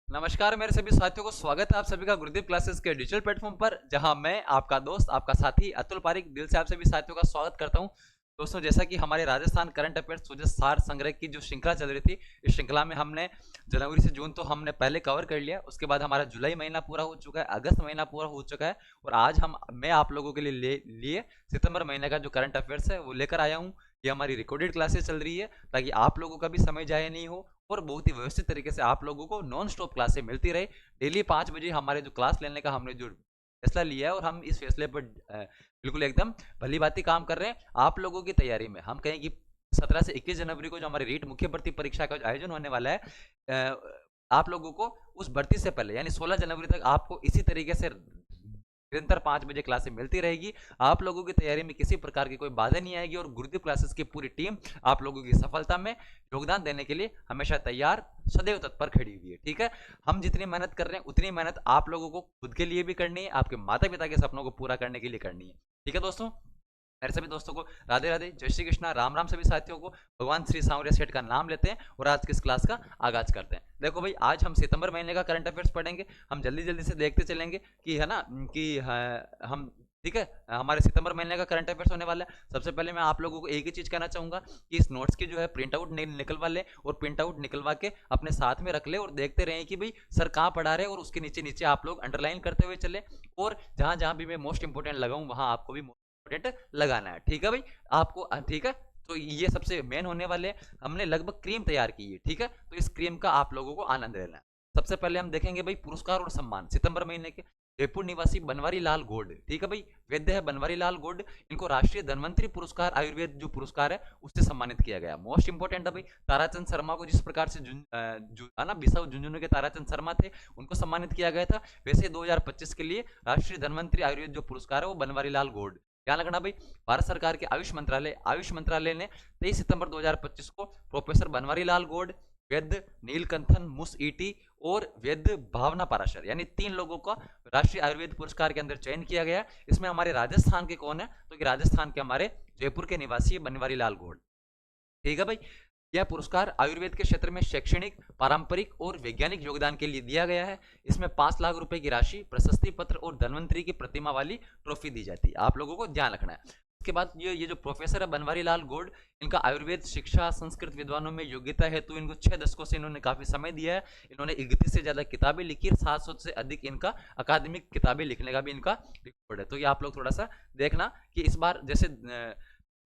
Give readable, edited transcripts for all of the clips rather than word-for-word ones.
नमस्कार मेरे सभी साथियों को स्वागत है आप सभी का गुरुदेव क्लासेस के डिजिटल प्लेटफॉर्म पर, जहां मैं आपका दोस्त आपका साथी अतुल पारिक दिल से आप सभी साथियों का स्वागत करता हूं। दोस्तों, जैसा कि हमारे राजस्थान करंट अफेयर्स सूचक सार संग्रह की जो श्रृंखला चल रही थी, इस श्रृंखला में हमने जनवरी से जून तो हमने पहले कवर कर लिया। उसके बाद हमारा जुलाई महीना पूरा हो चुका है, अगस्त महीना पूरा हो चुका है, और आज मैं आप लोगों के लिए सितंबर महीने का जो करंट अफेयर्स है वो लेकर आया हूँ। ये हमारी रिकॉर्डेड क्लासेस चल रही है ताकि आप लोगों का भी समय जाया नहीं हो और बहुत ही व्यवस्थित तरीके से आप लोगों को नॉन स्टॉप क्लासें मिलती रहे। डेली 5 बजे हमारे जो क्लास लेने का हमने जो फैसला लिया है, और हम इस फैसले पर बिल्कुल एकदम भली भांति काम कर रहे हैं। आप लोगों की तैयारी में हम कहें कि 17 से 21 जनवरी को जो हमारी रीट मुख्य भर्ती परीक्षा का आयोजन होने वाला है, आप लोगों को उस भर्ती से पहले यानी 16 जनवरी तक आपको इसी तरीके से निरंतर 5 बजे क्लासें मिलती रहेगी। आप लोगों की तैयारी में किसी प्रकार की कोई बाधा नहीं आएगी, और गुरुदेव क्लासेस की पूरी टीम आप लोगों की सफलता में योगदान देने के लिए हमेशा तैयार, सदैव तत्पर खड़ी हुई है। ठीक है, हम जितनी मेहनत कर रहे हैं उतनी मेहनत आप लोगों को खुद के लिए भी करनी है, आपके माता पिता के सपनों को पूरा करने के लिए करनी है। ठीक है दोस्तों, मेरे सभी दोस्तों को राधे राधे, जय श्री कृष्णा, राम राम। सभी साथियों को भगवान श्री सांवरिया सेठ का नाम लेते हैं और आज की इस क्लास का आगाज करते हैं। देखो भाई, आज हम सितंबर महीने का करंट अफेयर्स पढ़ेंगे। हम जल्दी जल्दी से देखते चलेंगे कि है ना कि हम ठीक है, हमारे सितंबर महीने का करंट अफेयर्स होने वाला है। सबसे पहले मैं आप लोगों को एक ही चीज कहना चाहूंगा कि इस नोट्स की जो है प्रिंट आउट निकलवा ले, और प्रिंट आउट निकलवा के अपने साथ में रख ले, और देखते रहें कि भाई सर कहाँ पढ़ा रहे हैं, और उसके नीचे नीचे आप लोग अंडरलाइन करते हुए चले, और जहां जहां भी मैं मोस्ट इंपोर्टेंट लगाऊं वहां आपको भी लगाना है। ठीक है भाई, आपको ठीक है। तो ये सबसे मेन होने वाले, हमने लगभग क्रीम तैयार की है। ठीक है, तो इस क्रीम का आप लोगों को आनंद लेना है। सबसे पहले हम देखेंगे भाई पुरस्कार और सम्मान सितंबर महीने के। जयपुर निवासी बनवारी लाल गोल्ड, ठीक है भाई, वैद्य है बनवारी लाल गोल्ड, इनको राष्ट्रीय धन्वंतरी पुरस्कार आयुर्वेद जो पुरस्कार है उससे सम्मानित किया गया। मोस्ट इंपोर्टेंट है भाई, ताराचंद शर्मा को जिस प्रकार से ना बिसाऊ झुंझुनू के ताराचंद शर्मा थे उनको सम्मानित किया गया था, वैसे 2025 के लिए राष्ट्रीय धन्वंतरी आयुर्वेद जो पुरस्कार है वो बनवारी लाल गोल्ड। ध्यान रखना भाई, भारत सरकार के आयुष मंत्रालय ने 23 सितंबर 2025 को प्रोफेसर बनवारी लाल गोल्ड, वैद्य नीलकंठन मुस ईटी और वैद्य भावना पाराशर, यानी 3 लोगों का राष्ट्रीय आयुर्वेद पुरस्कार के अंदर चयन किया गया। इसमें हमारे राजस्थान के कौन है, तो कि राजस्थान के हमारे जयपुर के निवासी बनवारी लाल गोल्ड। ठीक है भाई, यह पुरस्कार आयुर्वेद के क्षेत्र में शैक्षणिक, पारंपरिक और वैज्ञानिक योगदान के लिए दिया गया है। इसमें 5 लाख रुपए की राशि, प्रशस्ति पत्र और धन्वंतरी की प्रतिमा वाली ट्रॉफी दी जाती है। आप लोगों को ध्यान रखना है। उसके बाद ये जो प्रोफेसर है बनवारी लाल गोल्ड, इनका आयुर्वेद शिक्षा संस्कृत विद्वानों में योग्यता है, तो इनको 6 दशकों से इन्होंने काफी समय दिया है। इन्होंने 31 से ज्यादा किताबें लिखी, 700 से अधिक इनका अकादमिक किताबें लिखने का भी इनका रिकॉर्ड है। तो ये आप लोग थोड़ा सा देखना कि इस बार जैसे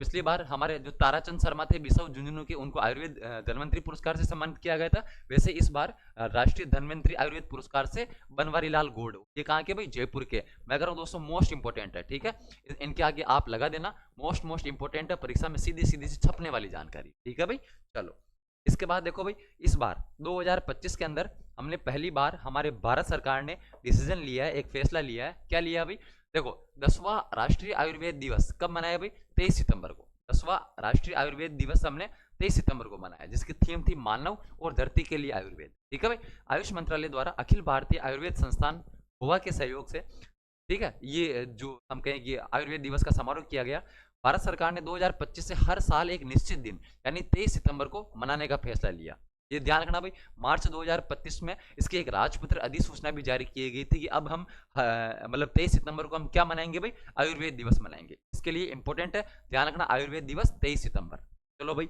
पिछली बार हमारे जो ताराचंद शर्मा थे बिसाऊ झुंझुनू के, उनको आयुर्वेद धन्वंतरी पुरस्कार से सम्मानित किया गया था, वैसे इस बार राष्ट्रीय धन्वंतरी आयुर्वेद पुरस्कार से बनवारी लाल गोल्ड, ये कहाँ के भाई, जयपुर के। मैं कह रहा हूँ दोस्तों मोस्ट इंपोर्टेंट है। ठीक है, इनके आगे आप लगा देना, मोस्ट इंपोर्टेंट है, परीक्षा में सीधी सीधी सी छपने वाली जानकारी। ठीक है भाई, चलो इसके बाद देखो भाई, इस बार 2025 के अंदर हमने पहली बार हमारे भारत सरकार ने डिसीजन लिया है, एक फैसला लिया है। क्या लिया भाई, देखो 10वां राष्ट्रीय आयुर्वेद दिवस कब मनाया भाई, 23 सितंबर को। 10वां राष्ट्रीय आयुर्वेद दिवस हमने 23 सितंबर को मनाया, जिसकी थीम थी मानव और धरती के लिए आयुर्वेद। ठीक है भाई, आयुष मंत्रालय द्वारा अखिल भारतीय आयुर्वेद संस्थान गोवा के सहयोग से, ठीक है, ये जो हम कहें कि आयुर्वेद दिवस का समारोह किया गया। भारत सरकार ने 2025 से हर साल एक निश्चित दिन यानी 23 सितंबर को मनाने का फैसला लिया। ये ध्यान रखना भाई, मार्च 2025 में इसकी एक राजपत्र अधिसूचना भी जारी की गई थी कि अब हम मतलब 23 सितंबर को हम क्या मनाएंगे भाई, आयुर्वेद दिवस मनाएंगे। इसके लिए इंपॉर्टेंट है, ध्यान रखना, आयुर्वेद दिवस 23 सितंबर। चलो भाई,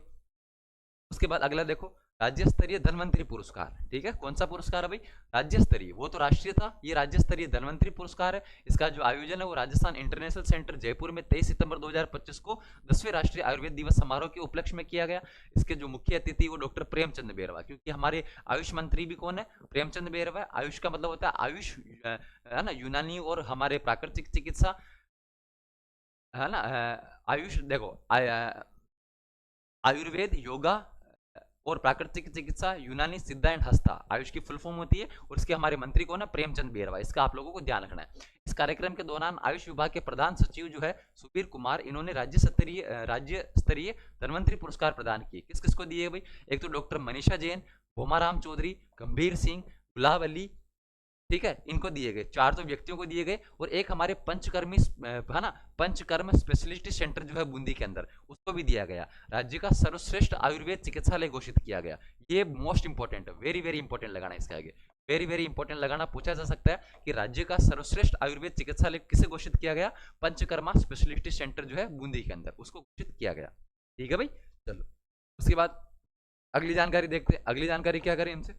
उसके बाद अगला देखो, राज्य स्तरीय धन्वंतरी पुरस्कार। ठीक है, कौन सा पुरस्कार है भाई, राज्य स्तरीय, वो तो राष्ट्रीय था, ये राज्य स्तरीय धन्वंतरी पुरस्कार है। इसका जो आयोजन है वो राजस्थान इंटरनेशनल सेंटर जयपुर में 23 सितंबर 2025 को 10वें राष्ट्रीय आयुर्वेद दिवस समारोह के उपलक्ष्य में किया गया। इसके जो मुख्य अतिथि वो डॉक्टर प्रेमचंद बेरवा, क्योंकि हमारे आयुष मंत्री भी कौन है, प्रेमचंद बेरवा। आयुष का मतलब होता है आयुष, है ना, यूनानी और हमारे प्राकृतिक चिकित्सा, है ना, आयुष देखो आयुर्वेद, योगा और प्राकृतिक चिकित्सा, यूनानी, सिद्धा एंड हस्ता, आयुष की फुल फॉर्म होती है। और इसके हमारे मंत्री कौन है, प्रेमचंद बेरवा। इसका आप लोगों को ध्यान रखना है। इस कार्यक्रम के दौरान आयुष विभाग के प्रधान सचिव जो है सुबीर कुमार, इन्होंने राज्य स्तरीय धन्वंतरी पुरस्कार प्रदान किए। किस किस को दिए भाई, एक तो डॉक्टर मनीषा जैन, भोमाराम चौधरी, गंभीर सिंह, गुलाब अली, ठीक है, इनको दिए गए, 4 तो व्यक्तियों को दिए गए। और एक हमारे पंचकर्मी है ना, पंचकर्म स्पेशलिस्ट सेंटर जो है बूंदी के अंदर, उसको भी दिया गया। राज्य का सर्वश्रेष्ठ आयुर्वेद चिकित्सालय घोषित किया गया। ये मोस्ट इंपोर्टेंट है, वेरी वेरी इंपोर्टेंट लगाना इसके आगे। वेरी वेरी इंपॉर्टेंट लगाना, पूछा जा सकता है कि राज्य का सर्वश्रेष्ठ आयुर्वेद चिकित्सालय किसे घोषित किया गया? पंचकर्मा स्पेशलिटी सेंटर जो है बूंदी के अंदर, उसको घोषित किया गया। ठीक है भाई, चलो उसके बाद अगली जानकारी देखते हैं। अगली जानकारी क्या करें इनसे,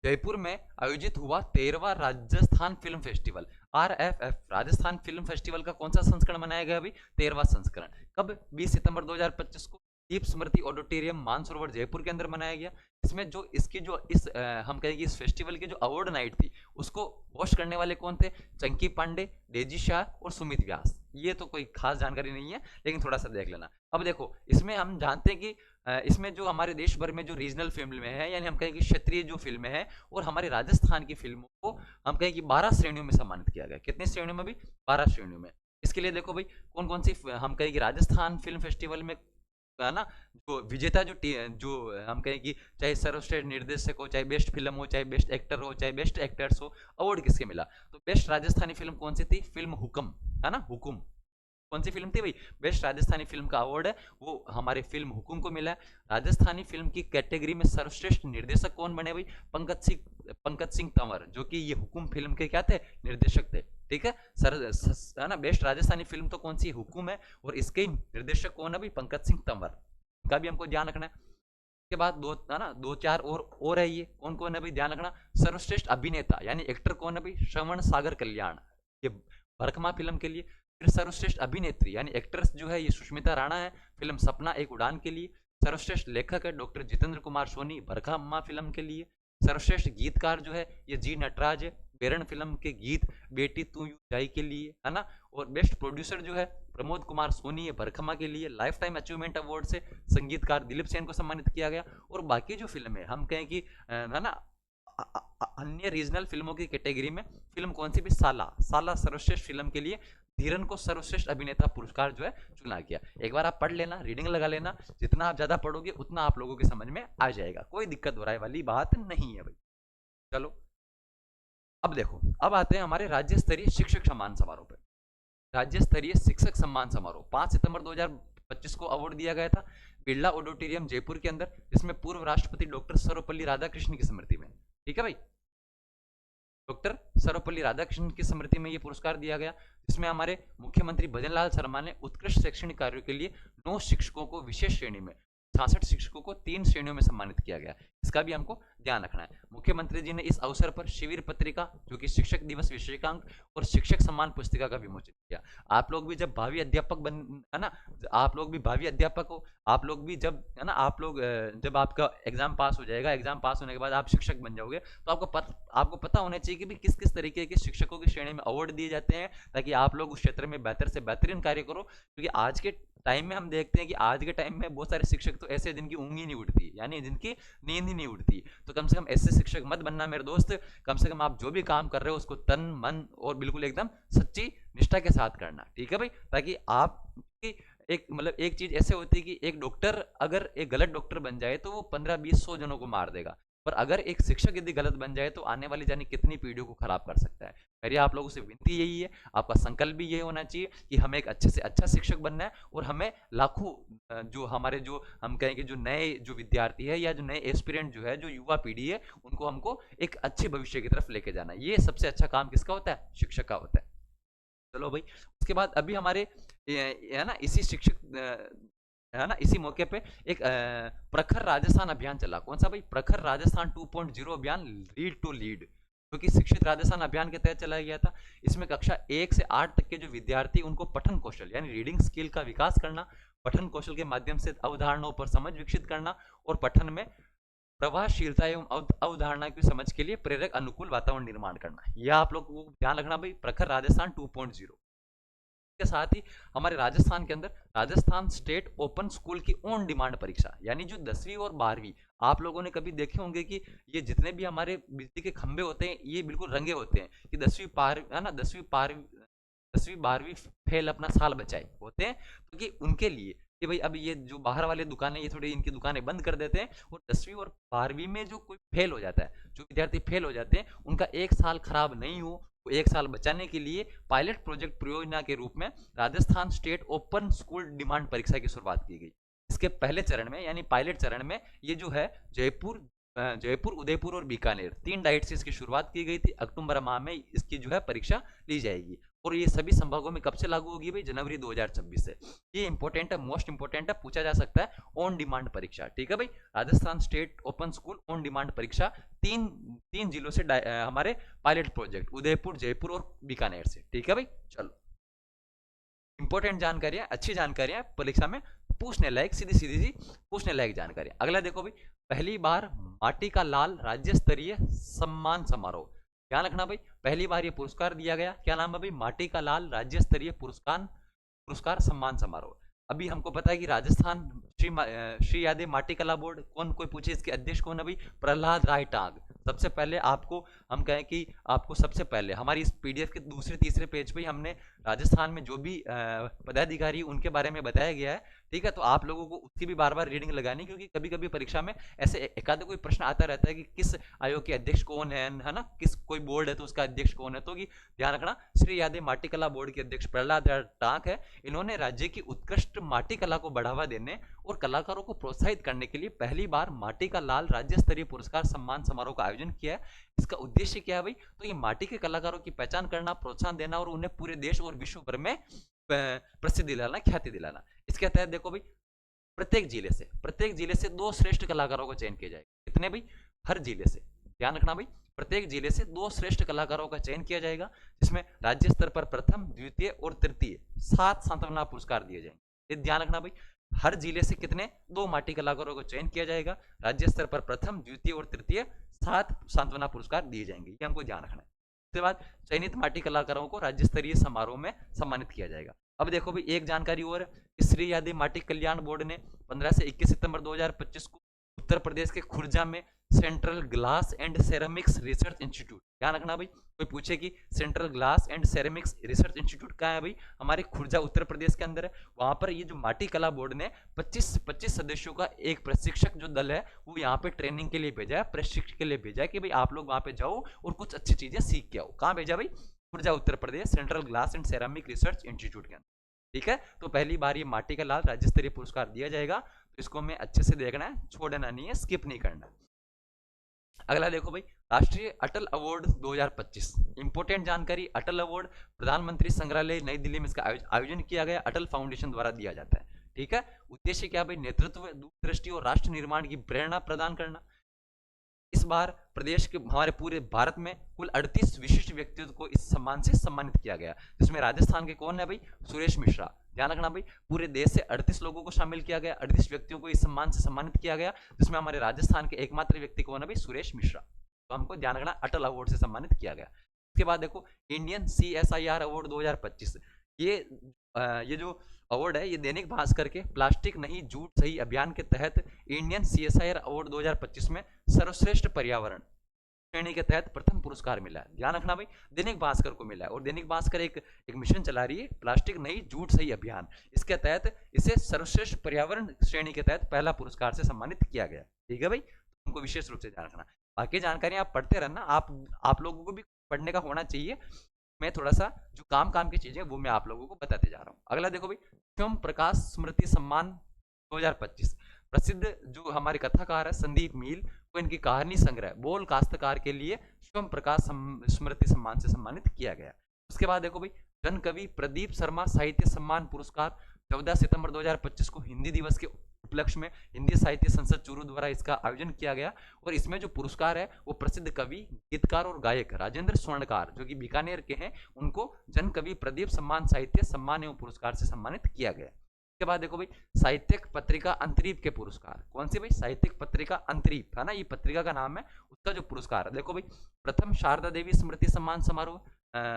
जयपुर में आयोजित हुआ 13वां Rajasthan film festival, RFF Rajasthan film festival का कौन सा संस्करण मनाया गया अभी? 13वां संस्करण। कब? 20 सितंबर 2025 को दीप स्मृति ऑडिटोरियम मानसरोवर जयपुर के अंदर मनाया गया। इसमें जो इसकी जो इस हम कहेंगे इस फेस्टिवल की जो अवार्ड नाइट थी उसको होस्ट करने वाले कौन थे? चंकी पांडे, डेजी शाह और सुमित व्यास। ये तो कोई खास जानकारी नहीं है, लेकिन थोड़ा सा देख लेना। अब देखो इसमें हम जानते हैं कि इसमें जो हमारे देश भर में जो रीजनल फिल्में हैं, यानी हम कहें कि क्षेत्रीय जो फिल्में हैं, और हमारे राजस्थान की फिल्मों को हम कहें कि 12 श्रेणियों में सम्मानित किया गया। कितनी श्रेणियों में भी? 12 श्रेणियों में। इसके लिए देखो भाई कौन कौन सी हम कहें कि राजस्थान फिल्म फेस्टिवल में है ना, जो विजेता जो हम कहें कि चाहे सर्वश्रेष्ठ निर्देशक हो, चाहे बेस्ट फिल्म हो, चाहे बेस्ट एक्टर हो, चाहे बेस्ट एक्टर्स हो, अवार्ड किसके मिला? तो बेस्ट राजस्थानी फिल्म कौन सी थी? फिल्म हुक्म, है ना, हुकुम। कौन सी फिल्म थी भाई? बेस्ट राजस्थानी फिल्म का अवार्ड है वो हमारे फिल्म हुकुम को मिला है। राजस्थानी फिल्म की कैटेगरी में सर्वश्रेष्ठ निर्देशक कौन बने भाई? पंकज सिंह तंवर, जो कि ये हुकुम फिल्म के क्या थे? निर्देशक थे। ठीक है सर, है ना। बेस्ट राजस्थानी फिल्म तो कौन सी? हुकुम है, और इसके निर्देशक कौन है भाई? पंकज सिंह तंवर। इनका भी हमको ध्यान रखना है। उसके बाद दो, है ना, दो चार और है। ये कौन कौन है भाई? ध्यान रखना। सर्वश्रेष्ठ अभिनेता यानी एक्टर कौन है भाई? श्रवण सागर कल्याण, ये भरखमा फिल्म के लिए। फिर सर्वश्रेष्ठ अभिनेत्री यानी एक्ट्रेस जो है ये सुष्मिता राणा है, फिल्म सपना एक उड़ान के लिए। सर्वश्रेष्ठ लेखक है डॉक्टर जितेंद्र कुमार सोनी, भरखमा फिल्म के लिए। सर्वश्रेष्ठ गीतकार जो है ये जी नटराज है, बेरन फिल्म के गीत बेटी तू यू जाई के लिए, है ना। और बेस्ट प्रोड्यूसर जो है प्रमोद कुमार सोनी है, भरखमा के लिए। लाइफ टाइम अचीवमेंट अवार्ड से संगीतकार दिलीप सेन को सम्मानित किया गया। और बाकी जो फिल्म है हम कहें कि है ना अन्य रीजनल फिल्मों की कैटेगरी में फिल्म कौन सी भी? साला सर्वश्रेष्ठ फिल्म के लिए धीरन को सर्वश्रेष्ठ अभिनेता पुरस्कार जो है चुना गया। एक बार आप पढ़ लेना, रीडिंग लगा लेना, जितना आप ज्यादा पढ़ोगे उतना आप लोगों के समझ में आ जाएगा, कोई दिक्कत हो रहा है वाली बात नहीं है भाई। चलो अब देखो, अब आते हैं हमारे राज्य स्तरीय शिक्षक सम्मान समारोह पे। राज्य स्तरीय शिक्षक सम्मान समारोह 5 सितंबर 2025 को अवार्ड दिया गया था बिरला ऑडिटोरियम जयपुर के अंदर, जिसमें पूर्व राष्ट्रपति डॉक्टर सर्वपल्ली राधाकृष्णन की स्मृति में। ठीक है भाई, डॉक्टर सर्वपल्ली राधाकृष्णन की स्मृति में यह पुरस्कार दिया गया, जिसमें हमारे मुख्यमंत्री भजनलाल शर्मा ने उत्कृष्ट शैक्षणिक कार्यों के लिए 9 शिक्षकों को विशेष श्रेणी में, 66 शिक्षकों को 3 श्रेणियों में सम्मानित किया गया। इसका भी हमको ध्यान रखना है। मुख्यमंत्री जी ने इस अवसर पर शिविर पत्रिका जो कि शिक्षक दिवस विशेषांक और शिक्षक सम्मान पुस्तिका का विमोचन किया। आप लोग भी जब भावी अध्यापक बन, है ना, आप लोग भी भावी अध्यापक हो, आप लोग भी जब, है ना, आप लोग जब आपका एग्जाम पास हो जाएगा, एग्जाम पास होने के बाद आप शिक्षक बन जाओगे, तो आपको पता होना चाहिए कि भी किस किस तरीके के शिक्षकों की श्रेणी में अवार्ड दिए जाते हैं, ताकि आप लोग उस क्षेत्र में बेहतर से बेहतरीन कार्य करो। क्योंकि आज के टाइम में हम देखते हैं कि आज के टाइम में बहुत सारे शिक्षक तो ऐसे जिनकी ऊँग ही नहीं उठती, यानी जिनकी नींद ही नहीं उठती। तो कम से कम ऐसे शिक्षक मत बनना मेरे दोस्त। कम से कम आप जो भी काम कर रहे हो उसको तन मन और बिल्कुल एकदम सच्ची निष्ठा के साथ करना। ठीक है भाई, ताकि आप एक मतलब एक चीज ऐसे होती है कि एक डॉक्टर अगर एक गलत डॉक्टर बन जाए तो वो 15-20-100 जनों को मार देगा, पर अगर एक शिक्षक यदि गलत बन जाए तो आने वाली जाने कितनी पीढ़ियों को खराब कर सकता है। मेरी आप लोगों से विनती यही है, आपका संकल्प भी यही होना चाहिए कि हमें एक अच्छे से अच्छा शिक्षक बनना है, और हमें लाखों जो हमारे जो हम कहेंगे जो नए जो विद्यार्थी है या जो नए एस्पिरेंट जो है, जो युवा पीढ़ी है, उनको हमको एक अच्छे भविष्य की तरफ लेके जाना है। ये सबसे अच्छा काम किसका होता है? शिक्षक का होता है। चलो भाई, उसके बाद अभी हमारे है ना इसी शिक्षक है ना इसी मौके पे एक प्रखर राजस्थान अभियान चला। कौन सा भाई? प्रखर राजस्थान 2.0 अभियान, लीड टू लीड, जो कि शिक्षित राजस्थान अभियान के तहत चलाया गया था। इसमें कक्षा 1 से 8 तक के जो विद्यार्थी उनको पठन कौशल यानी रीडिंग स्किल का विकास करना, पठन कौशल के माध्यम से अवधारणाओं पर समझ विकसित करना, और पठन में प्रभावशीलता एवं अवधारणा की समझ के लिए प्रेरक अनुकूल वातावरण निर्माण करना। यह आप लोग को ध्यान रखना भाई, प्रखर राजस्थान 2.0 के साथ ही हमारे राजस्थान के अंदर राजस्थान स्टेट ओपन स्कूल की ऑन डिमांड परीक्षा, यानी जो 10वीं और 12वीं, आप लोगों ने कभी देखे होंगे कि ये जितने भी हमारे बिजली के खंभे होते हैं ये बिल्कुल रंगे होते हैं कि 10वीं पार है ना 10वीं 12वीं फेल अपना साल बचाए होते हैं, क्योंकि उनके लिए कि भाई अब ये जो बाहर वाले दुकानें ये थोड़ी इनकी दुकानें बंद कर देते हैं, और 10वीं और 12वीं में जो कोई फेल हो जाता है, जो विद्यार्थी फेल हो जाते हैं, उनका एक साल खराब नहीं हो, एक साल बचाने के लिए पायलट प्रोजेक्ट परियोजना के रूप में Rajasthan state open school demand परीक्षा की शुरुआत की गई। इसके पहले चरण में यानी पायलट चरण में ये जो है जयपुर, जयपुर, उदयपुर और बीकानेर 3 डाइट से इसकी शुरुआत की गई थी। अक्टूबर माह में इसकी जो है परीक्षा ली जाएगी और ये सभी संभागों में कब से लागू होगी भाई? जनवरी 2026 से। ये इंपॉर्टेंट है, मोस्ट इंपॉर्टेंट है, पूछा जा सकता है। ऑन डिमांड परीक्षा, ठीक है भाई। Rajasthan state open school on demand परीक्षा तीन जिलों से हमारे पायलट प्रोजेक्ट उदयपुर, जयपुर और बीकानेर से, ठीक है भाई। चलो, इंपॉर्टेंट जानकारियां, अच्छी जानकारियां परीक्षा में पूछने लायक, सीधी सीधी सी पूछने लायक जानकारी। अगला देखो भाई, पहली बार माटी का लाल राज्य स्तरीय सम्मान समारोह। ध्यान रखना भाई, पहली बार ये पुरस्कार दिया गया, क्या नाम है भाई? माटी का लाल राज्य स्तरीय पुरस्कार सम्मान समारोह। अभी हमको पता है कि राजस्थान श्री यादव माटी कला बोर्ड, कौन, कोई पूछे इसके अध्यक्ष कौन है भाई? प्रहलाद राय टांग। सबसे पहले आपको हम कहें कि आपको सबसे पहले हमारी इस पीडीएफ के दूसरे तीसरे पेज पे हमने राजस्थान में जो भी पदाधिकारी उनके बारे में बताया गया है, ठीक है। तो आप लोगों को उसकी भी बार बार रीडिंग लगानी, क्योंकि कभी कभी परीक्षा में ऐसे एकाध कोई प्रश्न आता रहता है कि किस आयोग के अध्यक्ष कौन है ना, किस कोई बोर्ड है तो उसका अध्यक्ष कौन है। तो ध्यान रखना, श्री यादव माटी कला बोर्ड के अध्यक्ष प्रहलाद टांक है। इन्होंने राज्य की उत्कृष्ट माटी कला को बढ़ावा देने और कलाकारों को प्रोत्साहित करने के लिए पहली बार माटी का लाल राज्य स्तरीय पुरस्कार सम्मान समारोह का आयोजन किया है। इसका उद्देश्य क्या है भाई? तो ये माटी के कलाकारों की पहचान करना, प्रोत्साहन देना और उन्हें पूरे देश और विश्व भर में प्रसिद्धि दिलाना, ख्याति दिलाना। इसके तहत देखो भाई, प्रत्येक जिले से 2 श्रेष्ठ कलाकारों का चयन किया जाएगा। कितने भाई? हर जिले से, ध्यान रखना भाई, प्रत्येक जिले से 2 श्रेष्ठ कलाकारों का चयन किया जाएगा, जिसमें राज्य स्तर पर प्रथम, द्वितीय और तृतीय 7 सांत्वना पुरस्कार दिए जाएंगे। ये ध्यान रखना भाई, हर जिले से कितने? 2 माटी कलाकारों को चयन किया जाएगा, राज्य स्तर पर प्रथम, द्वितीय और तृतीय 7 सांत्वना पुरस्कार दिए जाएंगे। ये हमको ध्यान रखना है। उसके बाद चयनित माटी कलाकारों को राज्य स्तरीय समारोह में सम्मानित किया जाएगा। अब देखो भाई, एक जानकारी और, श्री यादव माटी कल्याण बोर्ड ने 15 से 21 सितंबर 2025 को उत्तर प्रदेश के खुर्जा में central glass and ceramics research institute, ध्यान रखना भाई, कोई पूछे कि central glass and ceramics research institute कहाँ है भाई? हमारे खुर्जा उत्तर प्रदेश के अंदर है। वहां पर ये जो माटी कला बोर्ड ने 25 सदस्यों का एक प्रशिक्षक जो दल है वो यहाँ पे ट्रेनिंग के लिए भेजा है, प्रशिक्षण के लिए भेजा है कि भाई आप लोग वहां पे जाओ और कुछ अच्छी चीजें सीख के आओ। कहाँ भेजा भाई? Khurja Uttar Pradesh, central glass and ceramic research institute के अंदर, ठीक है। तो पहली बार ये माटी का लाल राज्य स्तरीय पुरस्कार दिया जाएगा, तो इसको हमें अच्छे से देखना है, छोड़ना नहीं है, स्किप नहीं करना। अगला देखो भाई, राष्ट्रीय अटल अवार्ड 2025, इंपोर्टेंट जानकारी। अटल अवार्ड प्रधानमंत्री संग्रहालय नई दिल्ली में इसका आयोजन किया गया, अटल फाउंडेशन द्वारा दिया जाता है, ठीक है। उद्देश्य क्या भाई? नेतृत्व, दूरदृष्टि और राष्ट्र निर्माण की प्रेरणा प्रदान करना। इस बार प्रदेश के, हमारे पूरे भारत में कुल 38 विशिष्ट व्यक्तियों को इस सम्मान से सम्मानित किया गया, जिसमें राजस्थान के कौन है भाई? सुरेश मिश्रा। ध्यान रखना भाई, पूरे देश से 38 लोगों को शामिल किया गया, 38 व्यक्तियों को इस सम्मान से सम्मानित किया गया, जिसमें हमारे राजस्थान के एकमात्र व्यक्ति कौन है भाई? सुरेश मिश्रा। तो हमको ध्यान रखना, अटल अवार्ड से सम्मानित किया गया। उसके बाद देखो, इंडियन CSIR अवार्ड 2025, ये जो अवार्ड है ये दैनिक भास्कर के प्लास्टिक नहीं जूट सही अभियान के तहत इंडियन CSIR अवार्ड 2025 में सर्वश्रेष्ठ पर्यावरण श्रेणी के तहत प्रथम पुरस्कार मिला है। ध्यान रखना भाई, दैनिक भास्कर को मिला है, और दैनिक भास्कर एक मिशन चला रही है, प्लास्टिक नहीं जूट सही अभियान, इसके तहत इसे सर्वश्रेष्ठ पर्यावरण श्रेणी के तहत पहला पुरस्कार से सम्मानित किया गया, ठीक है भाई। उनको विशेष रूप से ध्यान रखना। बाकी जानकारी आप पढ़ते रहना, आप लोगों को भी पढ़ने का होना चाहिए। मैं थोड़ा सा जो काम की चीजें वो मैं आप लोगों को बताते जा रहा हूँ। अगला देखो भाई, शिवम प्रकाश स्मृति सम्मान 2025, प्रसिद्ध जो हमारे कथाकार है संदीप मील को इनकी कहानी संग्रह बोल काश्तकार के लिए शिवम प्रकाश स्मृति सम्मान से सम्मानित किया गया। उसके बाद देखो भाई, जन कवि प्रदीप शर्मा साहित्य सम्मान पुरस्कार 14 सितंबर 2025 को हिंदी दिवस के उपलक्ष्य में हिंदी साहित्य संसद चूरू द्वारा इसका आयोजन किया गया, और इसमें जो पुरस्कार है वो प्रसिद्ध कवि, गीतकार और गायक राजेंद्र स्वर्णकार जो कि बीकानेर के हैं, उनको जन कवि प्रदीप सम्मान साहित्य सम्मान एवं पुरस्कार से सम्मानित किया गया। उसके बाद देखो भाई, साहित्यिक पत्रिका अंतरीप के पुरस्कार, कौन सी भाई? साहित्यिक पत्रिका अंतरीप है ना, ये पत्रिका का नाम है, उसका जो पुरस्कार है देखो भाई, प्रथम शारदा देवी स्मृति सम्मान समारोह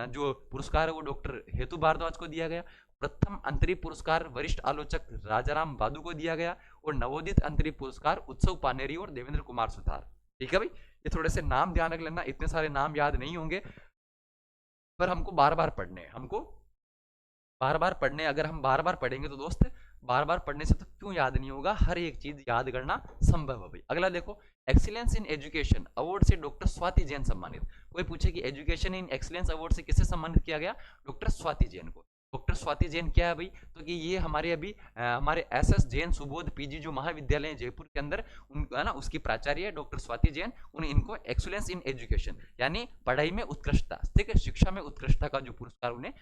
जो पुरस्कार है वो डॉक्टर हेतु भारद्वाज को दिया गया। प्रथम अंतरीप पुरस्कार वरिष्ठ आलोचक राजाराम बादू को दिया गया, और नवोदित अंतरीप पुरस्कार उत्सव पानेरी और देवेंद्र कुमार सुतार, ठीक है भाई। ये थोड़े से नाम ध्यान रख लेना, इतने सारे नाम याद नहीं होंगे, पर हमको बार बार पढ़ने, अगर हम बार बार पढ़ेंगे तो दोस्त, बार बार पढ़ने से तो क्यों याद नहीं होगा, हर एक चीज याद करना संभव है भाई। अगला देखो, एक्सीलेंस इन एजुकेशन अवार्ड से डॉक्टर स्वाति जैन सम्मानित। कोई पूछे कि एजुकेशन इन एक्सीलेंस अवार्ड से किसे सम्मानित किया गया? डॉक्टर स्वाति जैन को। डॉक्टर स्वाति जैन क्या है भाई, तो कि ये हमारे अभी हमारे एसएस जैन सुबोध पीजी जो महाविद्यालय है जयपुर के अंदर, उन है ना, उसकी प्राचार्य है डॉक्टर स्वाति जैन। इनको एक्सलेंस इन एजुकेशन यानी पढ़ाई में उत्कृष्टता, ठीक है, शिक्षा में उत्कृष्टता का जो पुरस्कार उन्हें,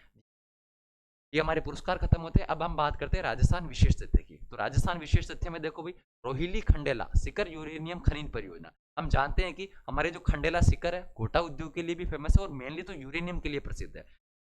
ये हमारे पुरस्कार खत्म होते हैं। अब हम बात करते हैं राजस्थान विशेष तथ्य की। तो राजस्थान विशेष तथ्य में देखो भाई, रोहिली खंडेला सिकर यूरेनियम खनन परियोजना। हम जानते हैं कि हमारे जो खंडेला सिकर है घोटा उद्योग के लिए भी फेमस है और मेनली तो यूरेनियम के लिए प्रसिद्ध है।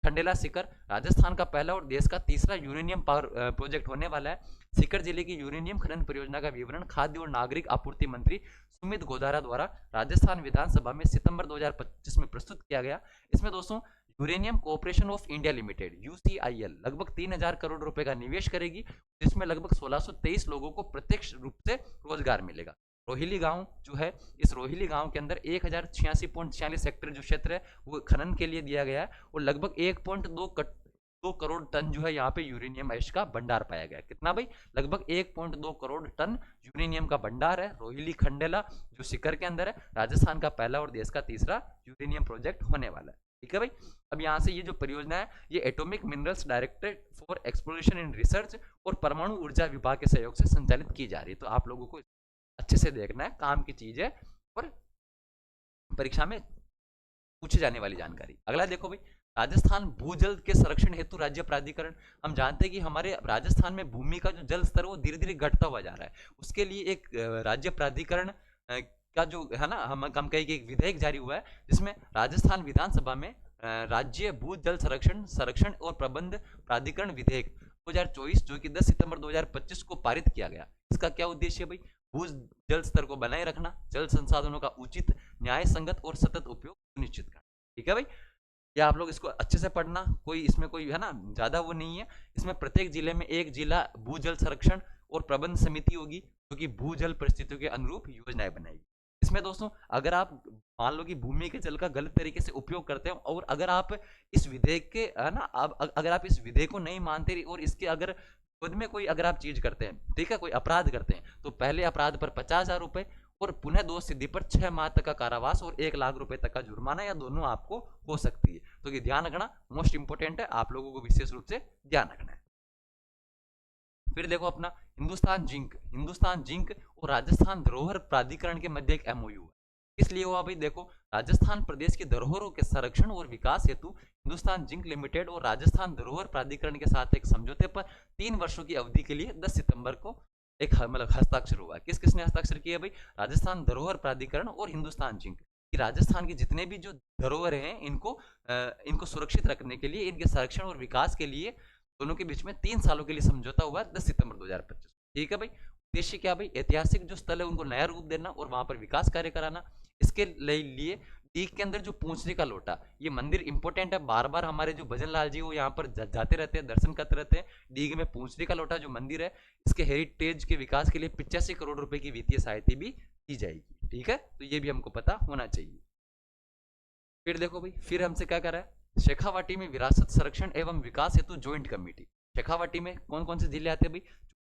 खंडेला सिकर राजस्थान का पहला और देश का तीसरा यूरेनियम पावर प्रोजेक्ट होने वाला है। सीकर जिले की यूरेनियम खनन परियोजना का विवरण खाद्य और नागरिक आपूर्ति मंत्री सुमित गोदारा द्वारा राजस्थान विधानसभा में सितंबर 2025 में प्रस्तुत किया गया। इसमें दोस्तों uranium corporation of India limited UCIL लगभग 3000 करोड़ रुपए का निवेश करेगी, जिसमें लगभग 1623 लोगों को प्रत्यक्ष रूप से रोजगार मिलेगा। रोहिली गांव जो है, इस रोहिली गांव के अंदर 1086.46 हेक्टेयर जो क्षेत्र है वो खनन के लिए दिया गया है और लगभग 1.2 करोड़ टन जो है यहाँ पे यूरेनियम एश का भंडार पाया गया है। कितना भाई? लगभग 1.2 करोड़ टन यूरेनियम का भंडार है रोहिली खंडेला जो सीकर के अंदर है। राजस्थान का पहला और देश का तीसरा यूरेनियम प्रोजेक्ट होने वाला है। ठीक है भाई। अब यहाँ से ये जो परियोजना है ये atomic minerals directorate for exploration and research और परमाणु ऊर्जा विभाग के सहयोग से संचालित की जा रही है। तो आप लोगों को अच्छे से देखना है, काम की चीज है और परीक्षा में पूछे जाने वाली जानकारी। अगला देखो भाई, राजस्थान भूजल के संरक्षण हेतु राज्य प्राधिकरण। हम जानते हैं कि हमारे राजस्थान में भूमि का जो जल स्तर वो धीरे धीरे घटता हुआ जा रहा है। उसके लिए एक राज्य प्राधिकरण का जो है ना, हम कहें कि एक विधेयक जारी हुआ है जिसमें राजस्थान विधानसभा में राज्य भूजल संरक्षण और प्रबंध प्राधिकरण विधेयक 2024 जो कि 10 सितंबर 2025 को पारित किया गया। इसका क्या उद्देश्य है भाई? भूजल स्तर को बनाए रखना, जल संसाधनों का उचित, न्याय संगत और सतत उपयोग सुनिश्चित करना। ठीक है भाई, या आप लोग इसको अच्छे से पढ़ना, कोई इसमें कोई है ना ज्यादा वो नहीं है। इसमें प्रत्येक जिले में एक जिला भूजल संरक्षण और प्रबंध समिति होगी जो कि भूजल परिस्थितियों के अनुरूप योजनाएं बनाएगी। इसमें दोस्तों अगर आप मान लो कि भूमि के जल का गलत तरीके से उपयोग करते हो और अगर आप इस विधेयक के है ना, अगर आप इस विधेयक को नहीं मानते और इसके अगर खुद में कोई अगर आप चीज करते हैं, ठीक है, कोई अपराध करते हैं, तो पहले अपराध पर 50,000 रुपए और पुनः दोष सिद्धि पर 6 माह तक का कारावास और 1 लाख रुपए तक का जुर्माना या दोनों आपको हो सकती है। तो ये ध्यान रखना, मोस्ट इंपोर्टेंट है, आप लोगों को विशेष रूप से ध्यान रखना है। फिर देखो अपना हिंदुस्तान जिंक और राजस्थान धरोहर प्राधिकरण के मध्य एक एमओयू है। इसलिए हुआ भाई, देखो राजस्थान प्रदेश की धरोहरों के संरक्षण और विकास हेतु हिंदुस्तान जिंक लिमिटेड और राजस्थान धरोहर प्राधिकरण के साथ एक समझौते पर 3 वर्षों की अवधि के लिए 10 सितंबर को एक मतलब हस्ताक्षर हुआ। किसने हस्ताक्षर किया भाई? राजस्थान धरोहर प्राधिकरण और हिंदुस्तान जिंक। राजस्थान के जितने भी जो धरोहर हैं इनको सुरक्षित रखने के लिए, इनके संरक्षण और विकास के लिए दोनों के बीच में 3 सालों के लिए समझौता हुआ 10 सितंबर 2025। ठीक है भाई। उद्देश्य क्या भाई? ऐतिहासिक जो स्थल है उनको नया रूप देना और वहां पर विकास कार्य कराना। इसके लिए डीग के अंदर जो पूंछने का लोटा, ये मंदिर इंपॉर्टेंट है, बार बार हमारे जो भजन लाल जी वो यहाँ पर जाते रहते हैं, दर्शन करते रहते हैं। डीग में पूंछने का लोटा जो मंदिर है, इसके हेरिटेज के विकास के लिए 85 करोड़ रुपए की वित्तीय सहायता भी दी जाएगी। ठीक है, तो ये भी हमको पता होना चाहिए। फिर देखो भाई, फिर हमसे क्या कर रहा है? शेखावाटी में विरासत संरक्षण एवं विकास हेतु ज्वाइंट कमेटी। शेखावाटी में कौन कौन से जिले आते हैं भाई?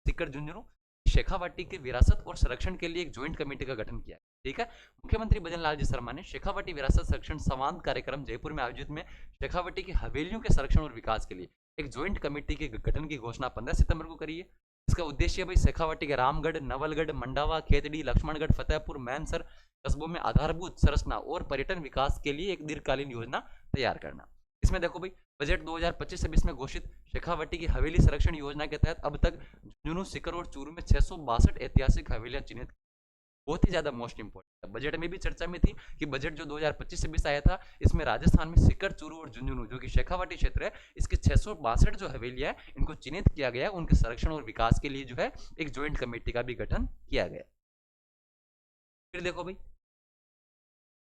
सीकर, झुंझुनू। शेखावाटी के विरासत और संरक्षण के लिए एक ज्वाइंट कमेटी का गठन किया है। ठीक है, मुख्यमंत्री भजन लाल जी शर्मा ने शेखावाटी विरासत संरक्षण संवाद कार्यक्रम जयपुर में आयोजित में शेखावाटी की हवेलियों के संरक्षण और विकास के लिए एक ज्वाइंट कमेटी के गठन की घोषणा 15 सितंबर को करी है। इसका उद्देश्य भाई शेखावाटी के रामगढ़, नवलगढ़, मंडावा, खेतड़ी, लक्ष्मणगढ़, फतेहपुर, मैनसर कस्बों में आधारभूत संरचना और पर्यटन विकास के लिए एक दीर्घकालीन योजना तैयार करना। इसमें देखो भाई, बजट 2025-26 में घोषित शेखावाटी की हवेली संरक्षण योजना के तहत अब तक झुंझुनू, सीकर और चूरू में 662 ऐतिहासिक हवेलियां चिन्हित। बहुत ही ज्यादा मोस्ट इंपोर्टेंट है। बजट में भी चर्चा में थी कि बजट जो 2025-26 आया था, इसमें राजस्थान में सीकर, चूरू और झुंझुनू जो कि शेखावाटी क्षेत्र है, इसके 662 जो हवेलियां हैं इनको चिन्हित किया गया, उनके संरक्षण और विकास के लिए जो है एक ज्वाइंट कमेटी का भी गठन किया गया। फिर देखो भाई,